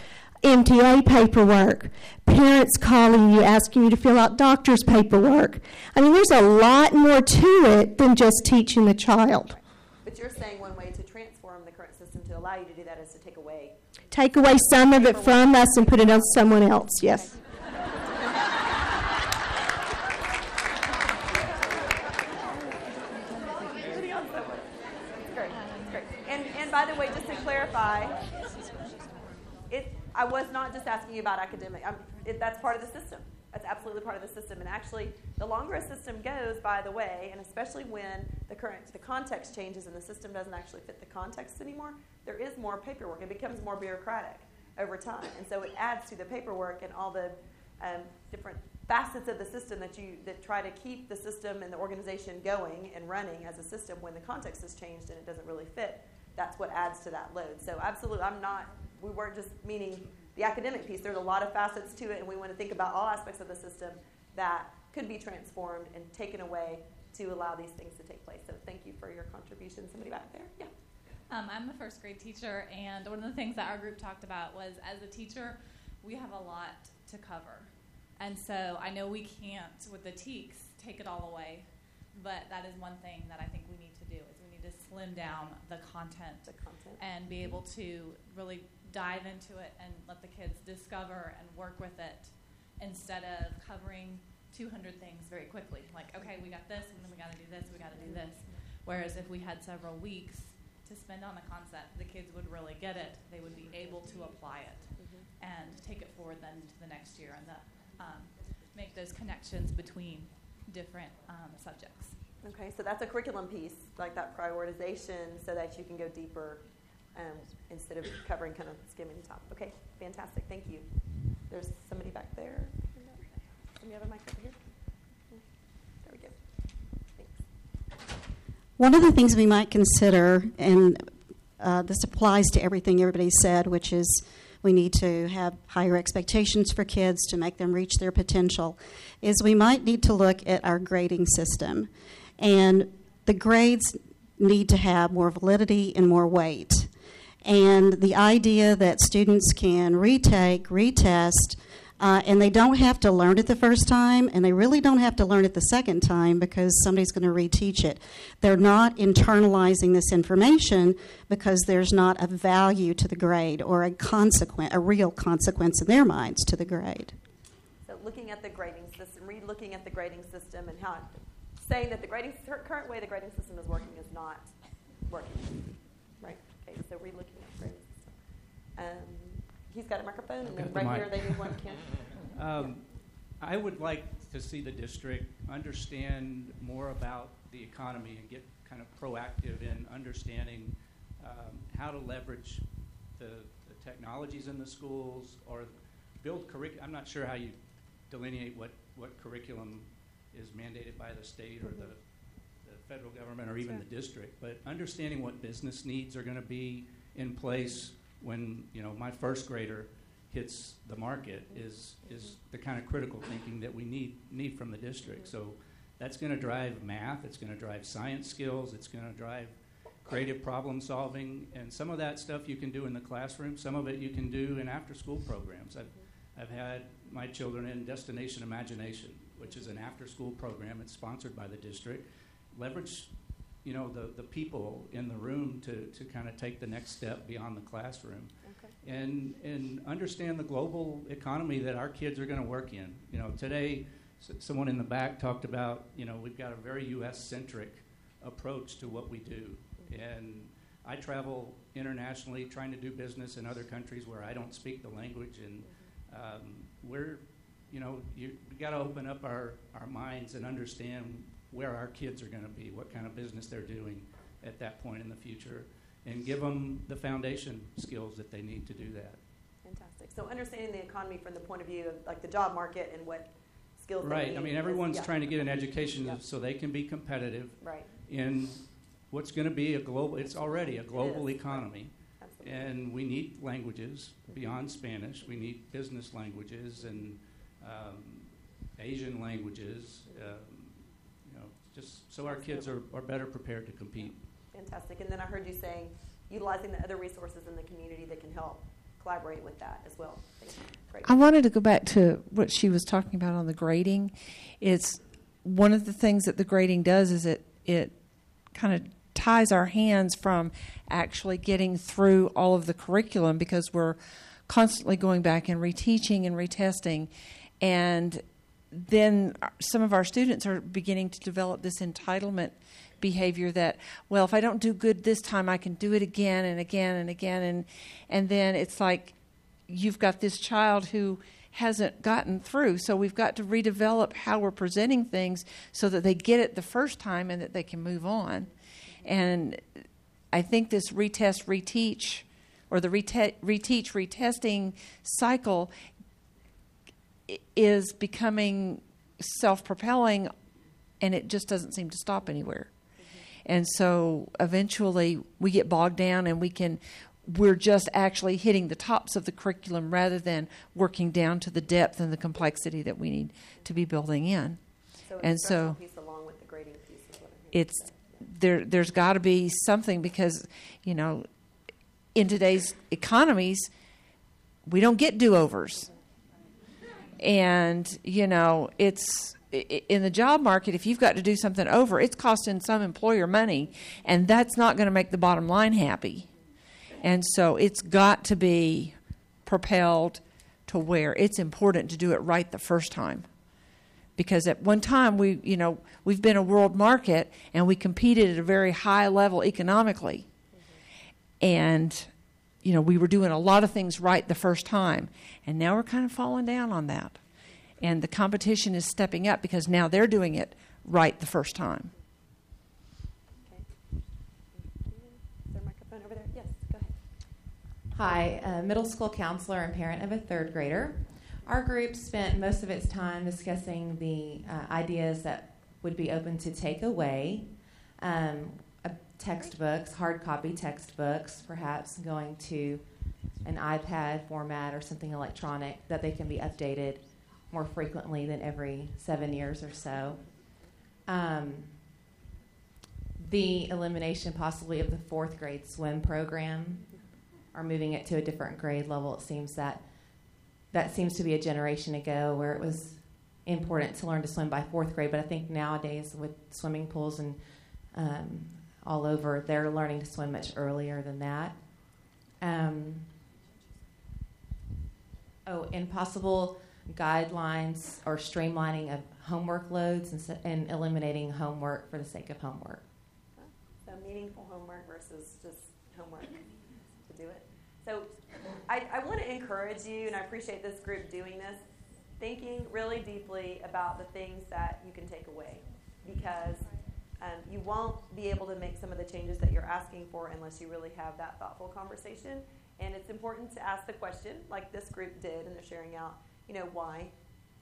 MTA paperwork, parents calling you, asking you to fill out doctor's paperwork. There's a lot more to it than just teaching the child. But you're saying one way to transform the current system to allow you to do that is to take away some of it from us and put it on someone else, yes. And by the way, just to clarify, I was not just asking you about academic. That's part of the system. That's absolutely part of the system. And actually, the longer a system goes, by the way, and especially when the context changes and the system doesn't actually fit the context anymore, there is more paperwork. It becomes more bureaucratic over time. And so it adds to the paperwork and all the different facets of the system that try to keep the system and the organization going and running as a system. When the context has changed and it doesn't really fit, that's what adds to that load. So absolutely, we weren't just meaning the academic piece. There's a lot of facets to it, and we want to think about all aspects of the system that could be transformed and taken away to allow these things to take place. So thank you for your contribution. Somebody back there? Yeah. I'm a first grade teacher, and one of the things that our group talked about was, as a teacher, we have a lot to cover. And so I know we can't, with the TEKS, take it all away, but that is one thing that I think we need to do, is we need to slim down the content and be able to really dive into it and let the kids discover and work with it instead of covering 200 things very quickly. Like, okay, we got this, and then we got to do this, we got to do this. Whereas if we had several weeks to spend on the concept, the kids would really get it. They would be able to apply it and take it forward then to the next year and make those connections between different subjects. Okay, so that's a curriculum piece, like that prioritization, so that you can go deeper instead of covering kind of skimming the top. Okay, fantastic. Thank you. There's somebody back there. And you have a mic over here? There we go. Thanks. One of the things we might consider, and this applies to everything everybody said, which is we need to have higher expectations for kids to make them reach their potential, is we might need to look at our grading system. And the grades need to have more validity and more weight. And the idea that students can retake, retest, and they don't have to learn it the first time, and they really don't have to learn it the second time because somebody's going to reteach it. They're not internalizing this information because there's not a value to the grade or a real consequence in their minds to the grade. So looking at the grading system, re-looking at the grading system and how saying that the current way the grading system is working is not working. Right? Okay, so re-looking at the grading system. He's got a microphone, and then right here they need one. I would like to see the district understand more about the economy and get kind of proactive in understanding how to leverage the technologies in the schools or build curriculum. I'm not sure how you delineate what curriculum is mandated by the state or the federal government or even the district, but understanding what business needs are going to be in place when my first grader hits the market is the kind of critical thinking that we need from the district. So that's going to drive math, it's going to drive science skills, it's going to drive creative problem solving, and some of that stuff you can do in the classroom, some of it you can do in after-school programs. I've had my children in Destination Imagination, which is an after-school program. It's sponsored by the district. Leverage the people in the room to kind of take the next step beyond the classroom. Okay. And understand the global economy that our kids are going to work in. Today, someone in the back talked about, we've got a very U.S.-centric approach to what we do. And I travel internationally trying to do business in other countries where I don't speak the language. And we've got to open up our minds and understand where our kids are going to be, what kind of business they're doing at that point in the future, and give them the foundation skills that they need to do that. Fantastic. So understanding the economy from the point of view of like the job market and what skills they need. I mean, everyone's trying to get an education so they can be competitive in what's going to be it's already a global economy. And we need languages beyond Spanish. We need business languages and Asian languages, just so our kids are better prepared to compete. Fantastic. And then I heard you saying utilizing the other resources in the community that can help collaborate with that as well. Great. I wanted to go back to what she was talking about on the grading. It's one of the things that the grading does is it kind of ties our hands from actually getting through all of the curriculum, because we're constantly going back and reteaching and retesting. And then some of our students are beginning to develop this entitlement behavior that, well, if I don't do good this time, I can do it again and again and again. And then it's like you've got this child who hasn't gotten through. So we've got to redevelop how we're presenting things so that they get it the first time and that they can move on. And I think this retest, reteach, or the reteach, retesting cycle is becoming self-propelling, and it just doesn't seem to stop anywhere. And so eventually we get bogged down and we're just actually hitting the tops of the curriculum rather than working down to the depth and the complexity that we need to be building in. So and so piece along with the grading piece is what it's there's got to be something, because, in today's economies, we don't get do-overs. And, it's in the job market, if you've got to do something over, it's costing some employer money, and that's not going to make the bottom line happy. And so it's got to be propelled to where it's important to do it right the first time. Because at one time we've been a world market and we competed at a very high level economically. And, we were doing a lot of things right the first time. And now we're kind of falling down on that. And the competition is stepping up because now they're doing it right the first time. Okay. Is there a microphone over there? Yes, go ahead. Hi, middle school counselor and parent of a third grader. Our group spent most of its time discussing the ideas that would be open to take away, textbooks, hard copy textbooks, perhaps going to an iPad format or something electronic that they can be updated more frequently than every 7 years or so. The elimination possibly of the fourth grade swim program, or moving it to a different grade level. It seems that seems to be a generation ago where it was important to learn to swim by fourth grade, but I think nowadays with swimming pools and all over, they're learning to swim much earlier than that. And possible guidelines or streamlining of homework loads and eliminating homework for the sake of homework. So meaningful homework versus just homework to do it. So I want to encourage you, and I appreciate this group doing this, thinking really deeply about the things that you can take away, because you won't be able to make some of the changes that you're asking for unless you really have that thoughtful conversation. And it's important to ask the question, like this group did, and they're sharing out, why?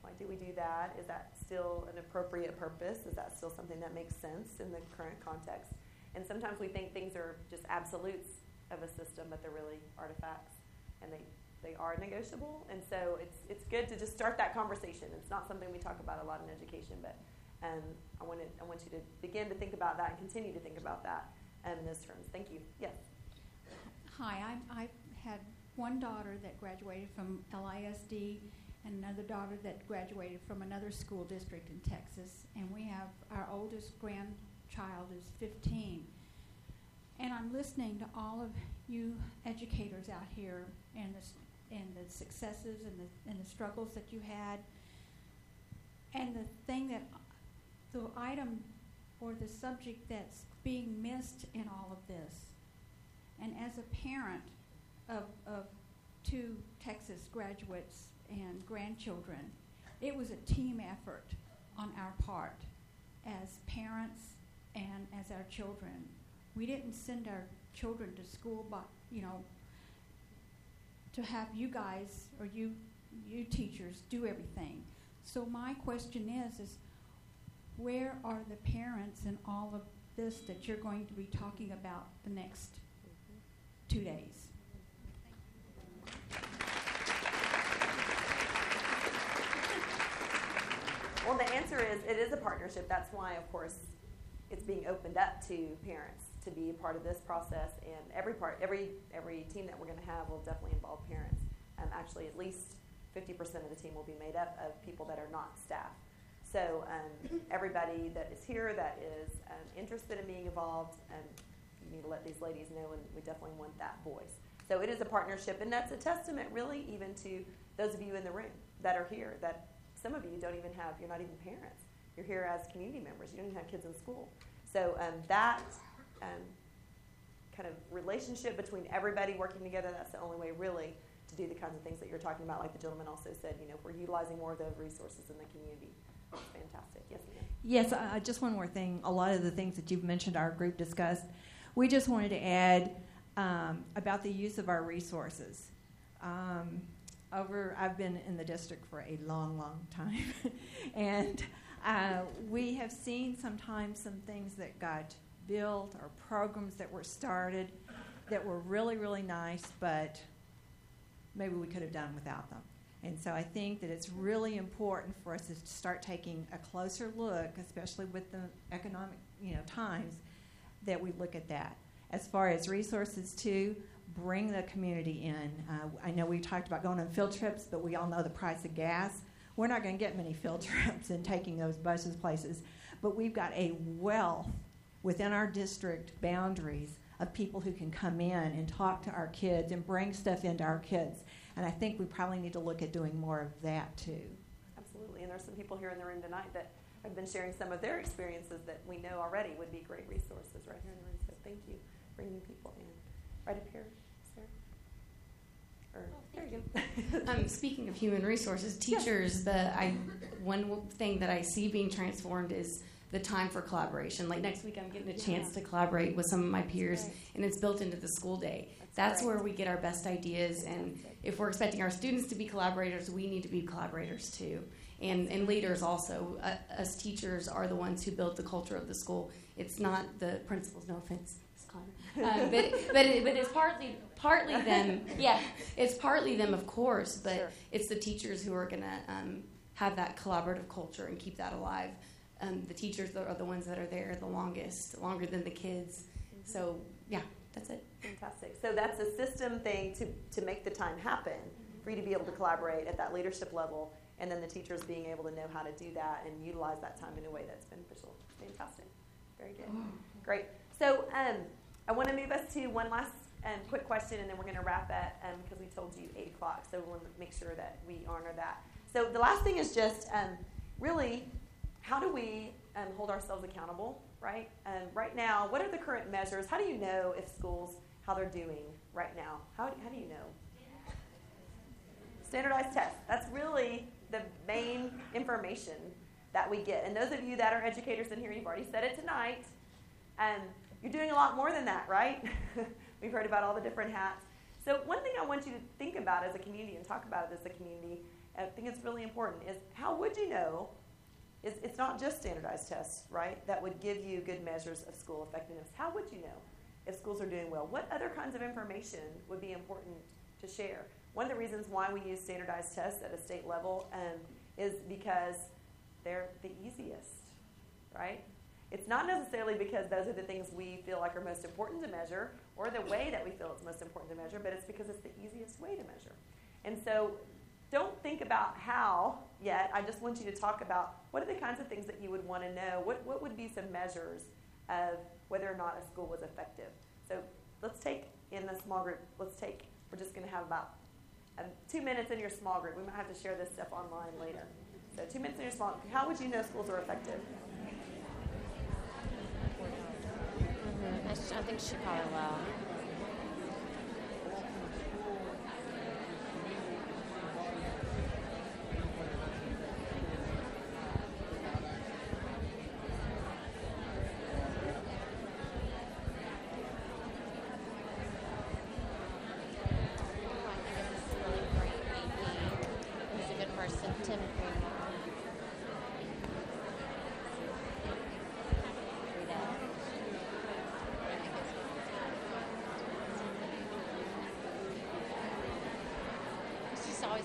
Why do we do that? Is that still an appropriate purpose? Is that still something that makes sense in the current context? And sometimes we think things are just absolutes of a system, but they're really artifacts, and they are negotiable. And so it's good to just start that conversation. It's not something we talk about a lot in education, but I want you to begin to think about that and continue to think about that in those terms. Thank you. Yes. Hi, I had one daughter that graduated from LISD and another daughter that graduated from another school district in Texas. And we have our oldest grandchild is 15. And I'm listening to all of you educators out here and the successes and the struggles that you had. And the item or the subject that's being missed in all of this. And as a parent of two Texas graduates and grandchildren, it was a team effort on our part. as parents and as our children. We didn't send our children to school, but to have you guys or you teachers do everything. So my question is where are the parents in all of this that you're going to be talking about the next 2 days? Well, the answer is it is a partnership. That's why, of course, it's being opened up to parents to be a part of this process. And every team that we're going to have will definitely involve parents. Actually, at least 50% of the team will be made up of people that are not staff. So everybody that is here that is interested in being involved, you need to let these ladies know, and we definitely want that voice. So it is a partnership, and that's a testament really even to those of you in the room that are here, that some of you you're not even parents. You're here as community members. You don't even have kids in school. So that kind of relationship between everybody working together, that's the only way really to do the kinds of things that you're talking about, like the gentleman also said, if we're utilizing more of those resources in the community. It's fantastic. Yes, ma'am. Yes, just one more thing. A lot of the things that you've mentioned our group discussed, we just wanted to add about the use of our resources. I've been in the district for a long, long time, and we have seen sometimes some things that got built or programs that were started that were really, really nice, but maybe we could have done without them. And so I think that it's really important for us to start taking a closer look, especially with the economic times, that we look at that. As far as resources too, bring the community in. I know we talked about going on field trips, but we all know the price of gas. We're not going to get many field trips and taking those buses places, but we've got a wealth within our district boundaries of people who can come in and talk to our kids and bring stuff into our kids. And I think we probably need to look at doing more of that too. Absolutely. And there's some people here in the room tonight that have been sharing some of their experiences that we know already would be great resources right here in the room. So thank you for bringing people in. Right up here, Sarah. There you go. Speaking of human resources, teachers, one thing that I see being transformed is the time for collaboration. Like next week I'm getting a chance to collaborate with some of my peers, and it's built into the school day. That's where we get our best ideas, and if we're expecting our students to be collaborators, we need to be collaborators too. And leaders also. Us teachers are the ones who build the culture of the school. It's not the principals, no offense. But it's partly them. Yeah, it's partly them, of course. But it's the teachers who are going to have that collaborative culture and keep that alive. The teachers are the ones that are there the longest, longer than the kids. So yeah, that's it. Fantastic. So that's a system thing to make the time happen for you to be able to collaborate at that leadership level, and then the teachers being able to know how to do that and utilize that time in a way that's beneficial. Fantastic. Very good. Great. So I want to move us to one last quick question, and then we're going to wrap that because we told you 8 o'clock, so we want to make sure that we honor that. So the last thing is just really, how do we hold ourselves accountable, right? Right now, what are the current measures? How do you know if schools, how they're doing right now? How do you know? Standardized tests. That's really the main information that we get. And those of you that are educators in here, you've already said it tonight, you're doing a lot more than that, right? We've heard about all the different hats. So one thing I want you to think about as a community and talk about it as a community, I think it's really important, is how would you know? It's not just standardized tests, right, that would give you good measures of school effectiveness. How would you know if schools are doing well? What other kinds of information would be important to share? One of the reasons why we use standardized tests at a state level is because they're the easiest, right? It's not necessarily because those are the things we feel like are most important to measure or the way that we feel it's most important to measure, but it's because it's the easiest way to measure. And so don't think about how yet. I just want you to talk about what are the kinds of things that you would want to know. What would be some measures of whether or not a school was effective? So let's take, in the small group, we're just going to have about 2 minutes in your small group. We might have to share this stuff online later. So 2 minutes in your small group. How would you know schools are effective? I think she probably will.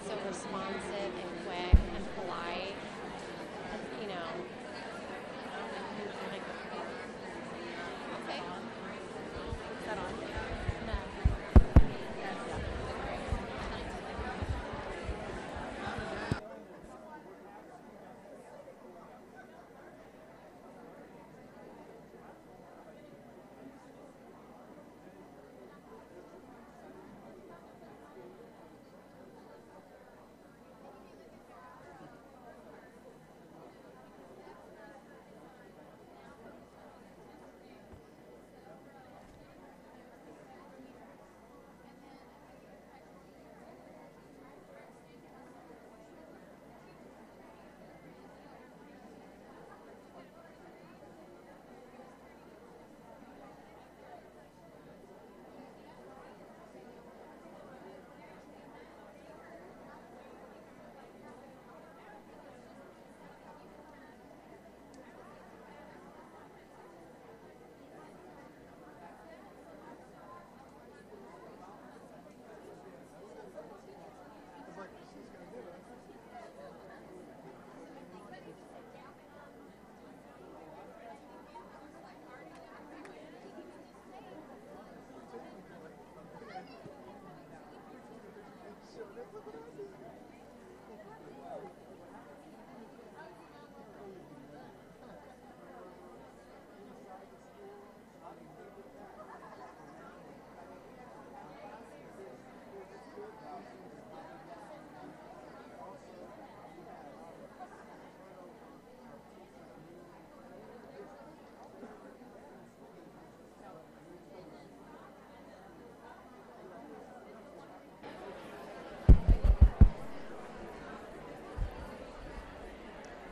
so responsive and quick and polite. You know. Okay. Is that on? No.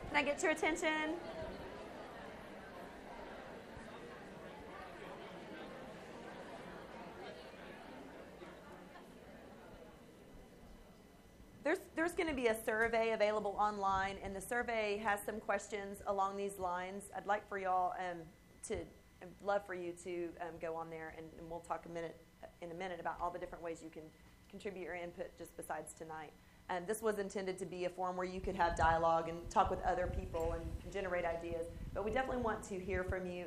Can I get your attention? There's going to be a survey available online, and the survey has some questions along these lines. I'd like for y'all I'd love for you to go on there, and we'll talk in a minute about all the different ways you can contribute your input just besides tonight. This was intended to be a forum where you could have dialogue and talk with other people and generate ideas. But we definitely want to hear from you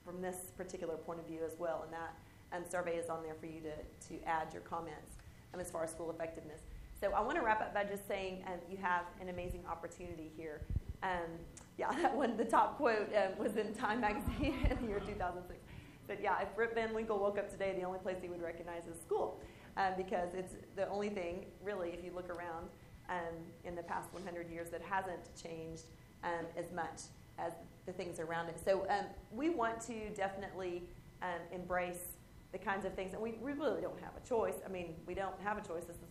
from this particular point of view as well. And that survey is on there for you to add your comments as far as school effectiveness. So I want to wrap up by just saying you have an amazing opportunity here. That one, the top quote was in Time magazine in the year 2006. But yeah, if Rip Van Winkle woke up today, the only place he would recognize is school. Because it's the only thing, really, if you look around in the past 100 years, that hasn't changed as much as the things around it. So we want to definitely embrace the kinds of things, and we really don't have a choice. I mean, we don't have a choice. This is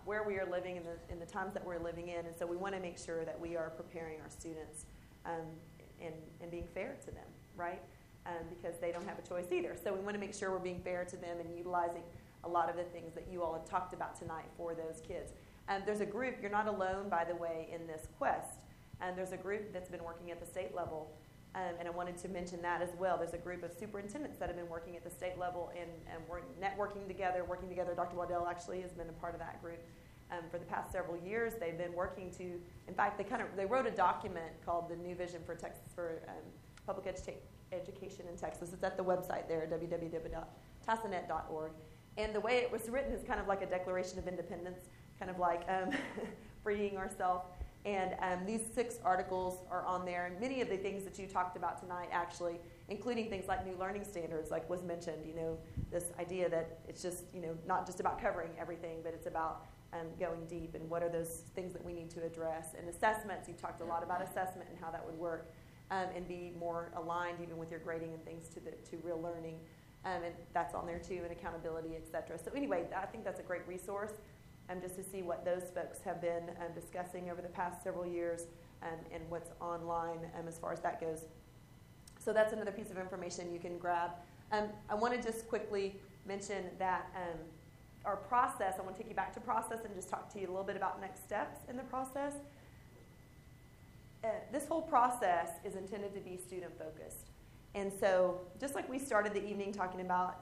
where we are living in the times that we're living in, and so we want to make sure that we are preparing our students and being fair to them, right? Because they don't have a choice either. So we want to make sure we're being fair to them and utilizing a lot of the things that you all have talked about tonight for those kids. There's a group, you're not alone, by the way, in this quest. There's a group that's been working at the state level, and I wanted to mention that as well. There's a group of superintendents that have been working at the state level and we're networking together, working together. Dr. Waddell actually has been a part of that group for the past several years. They've been working to, in fact, they wrote a document called the New Vision for Texas for Public Education in Texas. It's at the website there, www.tassanet.org. And the way it was written is kind of like a Declaration of Independence, kind of like freeing ourselves. And these 6 articles are on there. And many of the things that you talked about tonight, actually, including things like new learning standards, like was mentioned, this idea that it's just, not just about covering everything, but it's about going deep and what are those things that we need to address. And assessments, you talked a lot about assessment and how that would work and be more aligned even with your grading and things to real learning. And that's on there too, and accountability, et cetera. So anyway, I think that's a great resource just to see what those folks have been discussing over the past several years and what's online as far as that goes. So that's another piece of information you can grab. I want to just quickly mention that our process, I want to take you back to process and just talk to you a little bit about next steps in the process. This whole process is intended to be student-focused. And so just like we started the evening talking about,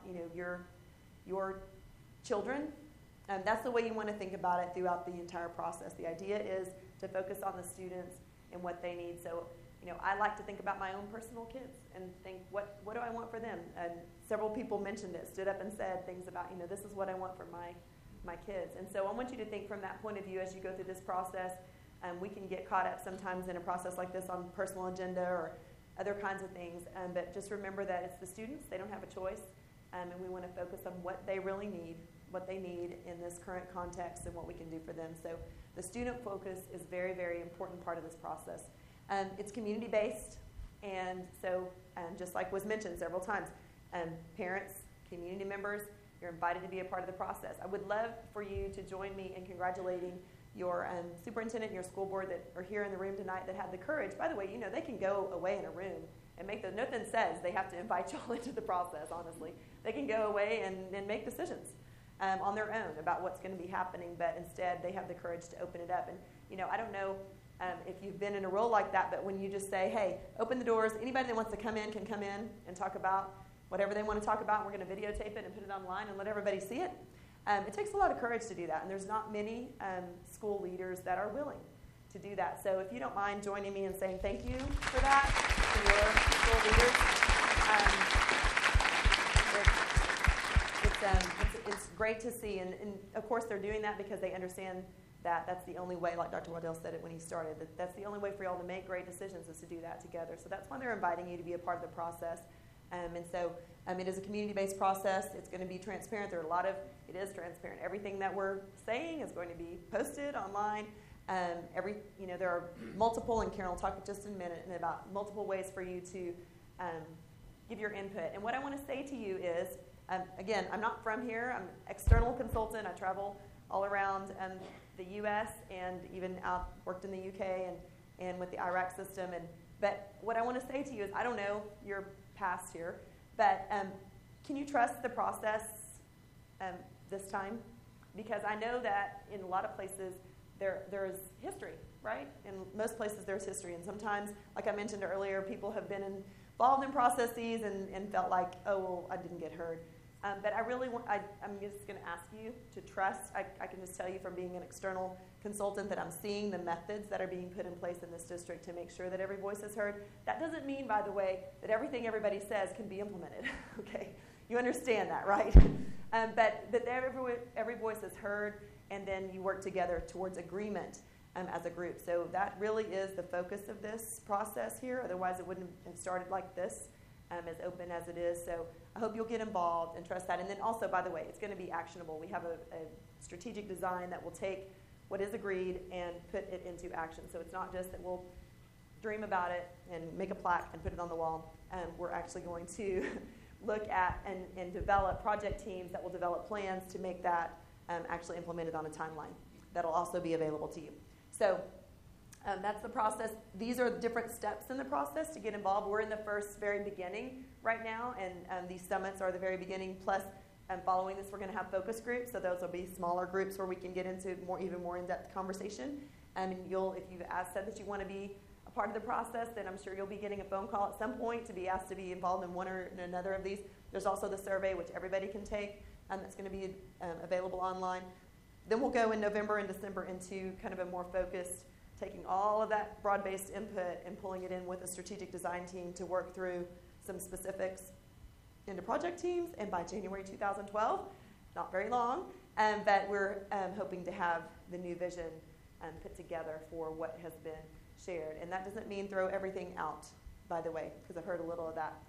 your children, that's the way you want to think about it throughout the entire process. The idea is to focus on the students and what they need. So, I like to think about my own personal kids and think, what do I want for them? And several people mentioned it, stood up and said things about, this is what I want for my kids. And so I want you to think from that point of view as you go through this process. We can get caught up sometimes in a process like this on personal agenda or other kinds of things. But just remember that it's the students. They don't have a choice. And we want to focus on what they really need, what they need in this current context and what we can do for them. So the student focus is a very, very important part of this process. It's community-based, and so just like was mentioned several times, parents, community members, you're invited to be a part of the process. I would love for you to join me in congratulating your superintendent and your school board that are here in the room tonight that had the courage. By the way, they can go away in a room and make nothing says they have to invite y'all into the process, honestly. They can go away and make decisions on their own about what's going to be happening, but instead they have the courage to open it up. And, I don't know if you've been in a role like that, but when you just say, hey, open the doors, anybody that wants to come in can come in and talk about whatever they want to talk about. We're going to videotape it and put it online and let everybody see it. It takes a lot of courage to do that, and there's not many school leaders that are willing to do that. So if you don't mind joining me in saying thank you for that, to your school leaders. It's great to see, and of course they're doing that because they understand that that's the only way, like Dr. Waddell said it when he started, that's the only way for y'all to make great decisions is to do that together. So that's why they're inviting you to be a part of the process. And so it is a community-based process. It's going to be transparent. It is transparent. Everything that we're saying is going to be posted online. There are multiple, and Karen will talk just in a minute, about multiple ways for you to give your input. And what I want to say to you is, again, I'm not from here. I'm an external consultant. I travel all around the U.S. and even worked in the U.K. and with the Iraq system. But what I want to say to you is, I don't know your past here, but can you trust the process this time? Because I know that in a lot of places there's history, right? In most places there's history, and sometimes, like I mentioned earlier, people have been involved in processes and felt like, oh, well, I didn't get heard. But I'm just going to ask you to trust. I can just tell you from being an external consultant that I'm seeing the methods that are being put in place in this district to make sure that every voice is heard. That doesn't mean, by the way, that everything everybody says can be implemented. Okay, you understand that, right? But that every voice is heard, and then you work together towards agreement as a group. So that really is the focus of this process here. Otherwise, it wouldn't have started like this, as open as it is. So I hope you'll get involved and trust that. And then also, by the way, it's going to be actionable. We have a strategic design that will take what is agreed and put it into action. So it's not just that we'll dream about it and make a plaque and put it on the wall. We're actually going to look at and develop project teams that will develop plans to make that actually implemented on a timeline. That'll also be available to you. So that's the process. These are the different steps in the process to get involved. We're in the very beginning right now, and these summits are the very beginning. Plus, following this, we're going to have focus groups. So those will be smaller groups where we can get into even more in-depth conversation. And if you've said that you want to be a part of the process, then I'm sure you'll be getting a phone call at some point to be asked to be involved in one or another of these. There's also the survey, which everybody can take, that's going to be available online. Then we'll go in November and December into kind of a more focused, taking all of that broad-based input and pulling it in with a strategic design team to work through some specifics into project teams. And by January 2012, not very long, but we're hoping to have the new vision put together for what has been shared. And that doesn't mean throw everything out, by the way, because I've heard a little of that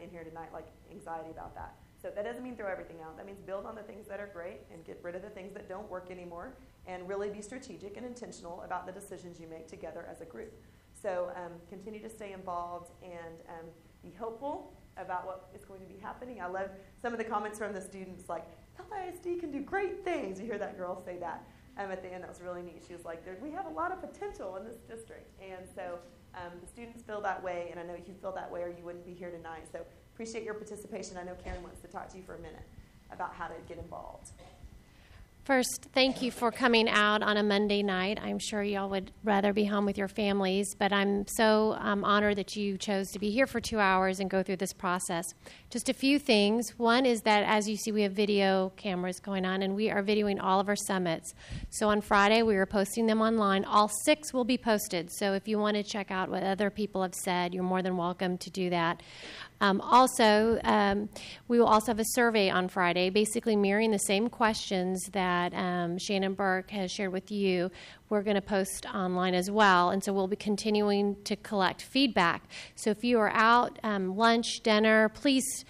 in here tonight, like anxiety about that. So that doesn't mean throw everything out. That means build on the things that are great and get rid of the things that don't work anymore, and really be strategic and intentional about the decisions you make together as a group. So continue to stay involved and be hopeful about what is going to be happening. I love some of the comments from the students, like, LISD can do great things. You hear that girl say that at the end. That was really neat. She was like, we have a lot of potential in this district. And so the students feel that way, and I know you feel that way or you wouldn't be here tonight. So appreciate your participation. I know Karen wants to talk to you for a minute about how to get involved. First, thank you for coming out on a Monday night. I'm sure y'all would rather be home with your families, but I'm so honored that you chose to be here for 2 hours and go through this process. Just a few things. One is that, as you see, we have video cameras going on, and we are videoing all of our summits. So on Friday, we are posting them online. All 6 will be posted, so if you want to check out what other people have said, you're more than welcome to do that. We will also have a survey on Friday, basically mirroring the same questions that Shannon Burke has shared with you. We're going to post online as well, and so we'll be continuing to collect feedback. So if you are out, lunch, dinner, please,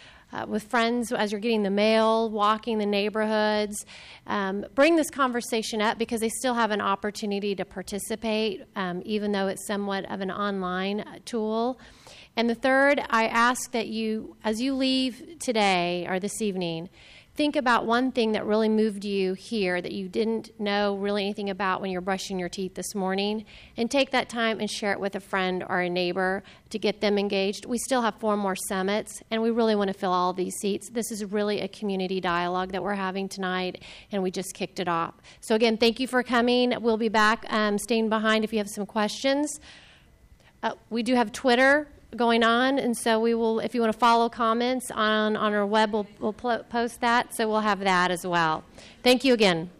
with friends as you're getting the mail, walking the neighborhoods, bring this conversation up because they still have an opportunity to participate, even though it's somewhat of an online tool. And the third, I ask that you, as you leave today or this evening, think about one thing that really moved you here that you didn't know really anything about when you're brushing your teeth this morning, and take that time and share it with a friend or a neighbor to get them engaged. We still have 4 more summits, and we really want to fill all of these seats. This is really a community dialogue that we're having tonight, and we just kicked it off. So again, thank you for coming. We'll be back staying behind if you have some questions. We do have Twitter going on, and so we will, if you want to follow comments on our web, we'll post that, so we'll have that as well. Thank you again.